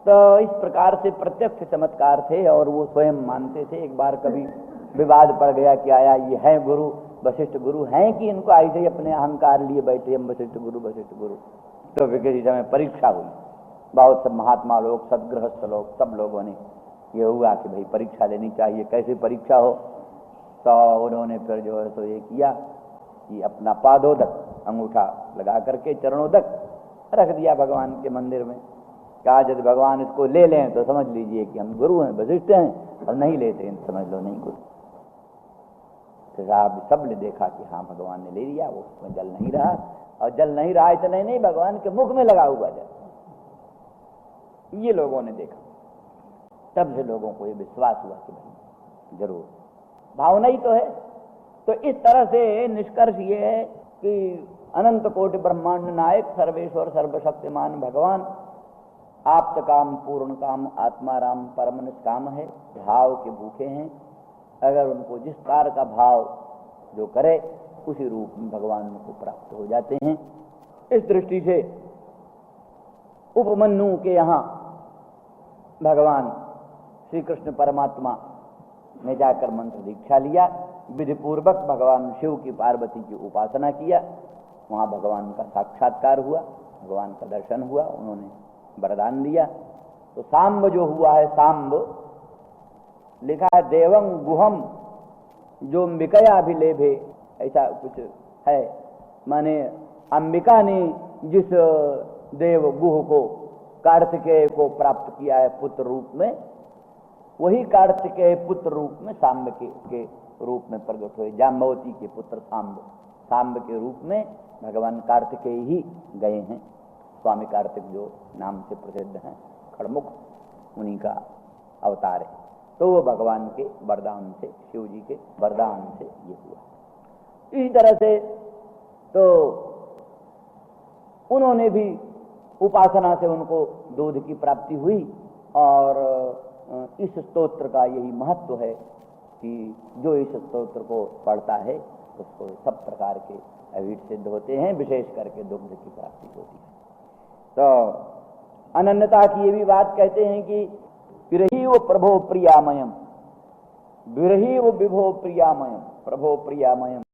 Speaker 1: तो इस प्रकार से प्रत्यक्ष चमत्कार थे और वो स्वयं मानते थे। एक बार कभी विवाद पड़ गया कि आया ये है गुरु, वशिष्ठ गुरु हैं कि इनको ऐसे ही अपने अहंकार लिए बैठे हम वशिष्ठ गुरु वशिष्ठ गुरु। तो किसी समय परीक्षा हुई, बहुत सब महात्मा लोग, सदगृहस्थ लोग, सब लोगों ने ये हुआ कि भाई परीक्षा लेनी चाहिए, कैसे परीक्षा हो। तो उन्होंने फिर जो है तो ये किया कि अपना पादोदक, अंगूठा लगा करके चरणोदक रख दिया भगवान के मंदिर में। कहा यदि भगवान इसको ले लें तो समझ लीजिए कि हम गुरु हैं, वशिष्ठ हैं, और नहीं लेते हैं समझ लो नहीं गुरु। तो साहब सब ने देखा कि हाँ भगवान ने ले लिया, वो उसमें जल नहीं रहा, और जल नहीं रहा इतना नहीं भगवान के मुख में लगा हुआ जल। ये लोगों ने देखा, तब से लोगों को ये विश्वास हुआ कि भाई जरूर भावना ही तो है। तो इस तरह से निष्कर्ष ये है कि अनंत कोटि ब्रह्मांड नायक सर्वेश्वर सर्वशक्तिमान भगवान आप्त काम पूर्ण काम आत्मा राम परम निष्काम है, भाव के भूखे हैं। अगर उनको जिस कार का भाव जो करे उसी रूप में भगवान को प्राप्त हो जाते हैं। इस दृष्टि से उपमन्यु के यहाँ भगवान श्री कृष्ण परमात्मा ने जाकर मंत्र दीक्षा लिया, विधि पूर्वक भगवान शिव की पार्वती की उपासना किया। वहाँ भगवान का साक्षात्कार हुआ, भगवान का दर्शन हुआ, उन्होंने वरदान दिया। तो सांब जो हुआ है, सांब लिखा है देवं गुहम जो अंबिकया भी लेभे, ऐसा कुछ है। माने अंबिका ने जिस देव गुह को कार्तिकेय को प्राप्त किया है पुत्र रूप में, वही कार्तिकेय पुत्र रूप में सांब के रूप में प्रकट हुए। जाम्बवती के पुत्र सांब के रूप में भगवान कार्तिकेय ही गए हैं। स्वामी कार्तिक जो नाम से प्रसिद्ध हैं, खड़मुख, उन्हीं का अवतार है। तो वो भगवान के वरदान से, शिव जी के वरदान से ये हुआ। इसी तरह से तो उन्होंने भी उपासना से उनको दूध की प्राप्ति हुई, और इस स्तोत्र का यही महत्व है कि जो इस स्तोत्र को पढ़ता है उसको सब प्रकार के अभीष्ट सिद्ध होते हैं, विशेष करके दुग्ध की प्राप्ति होती है। तो अनन्यता की ये भी बात कहते हैं कि विरही वो प्रभो प्रियामयम, विरही वो विभो प्रियामयम, प्रभो प्रियामयम।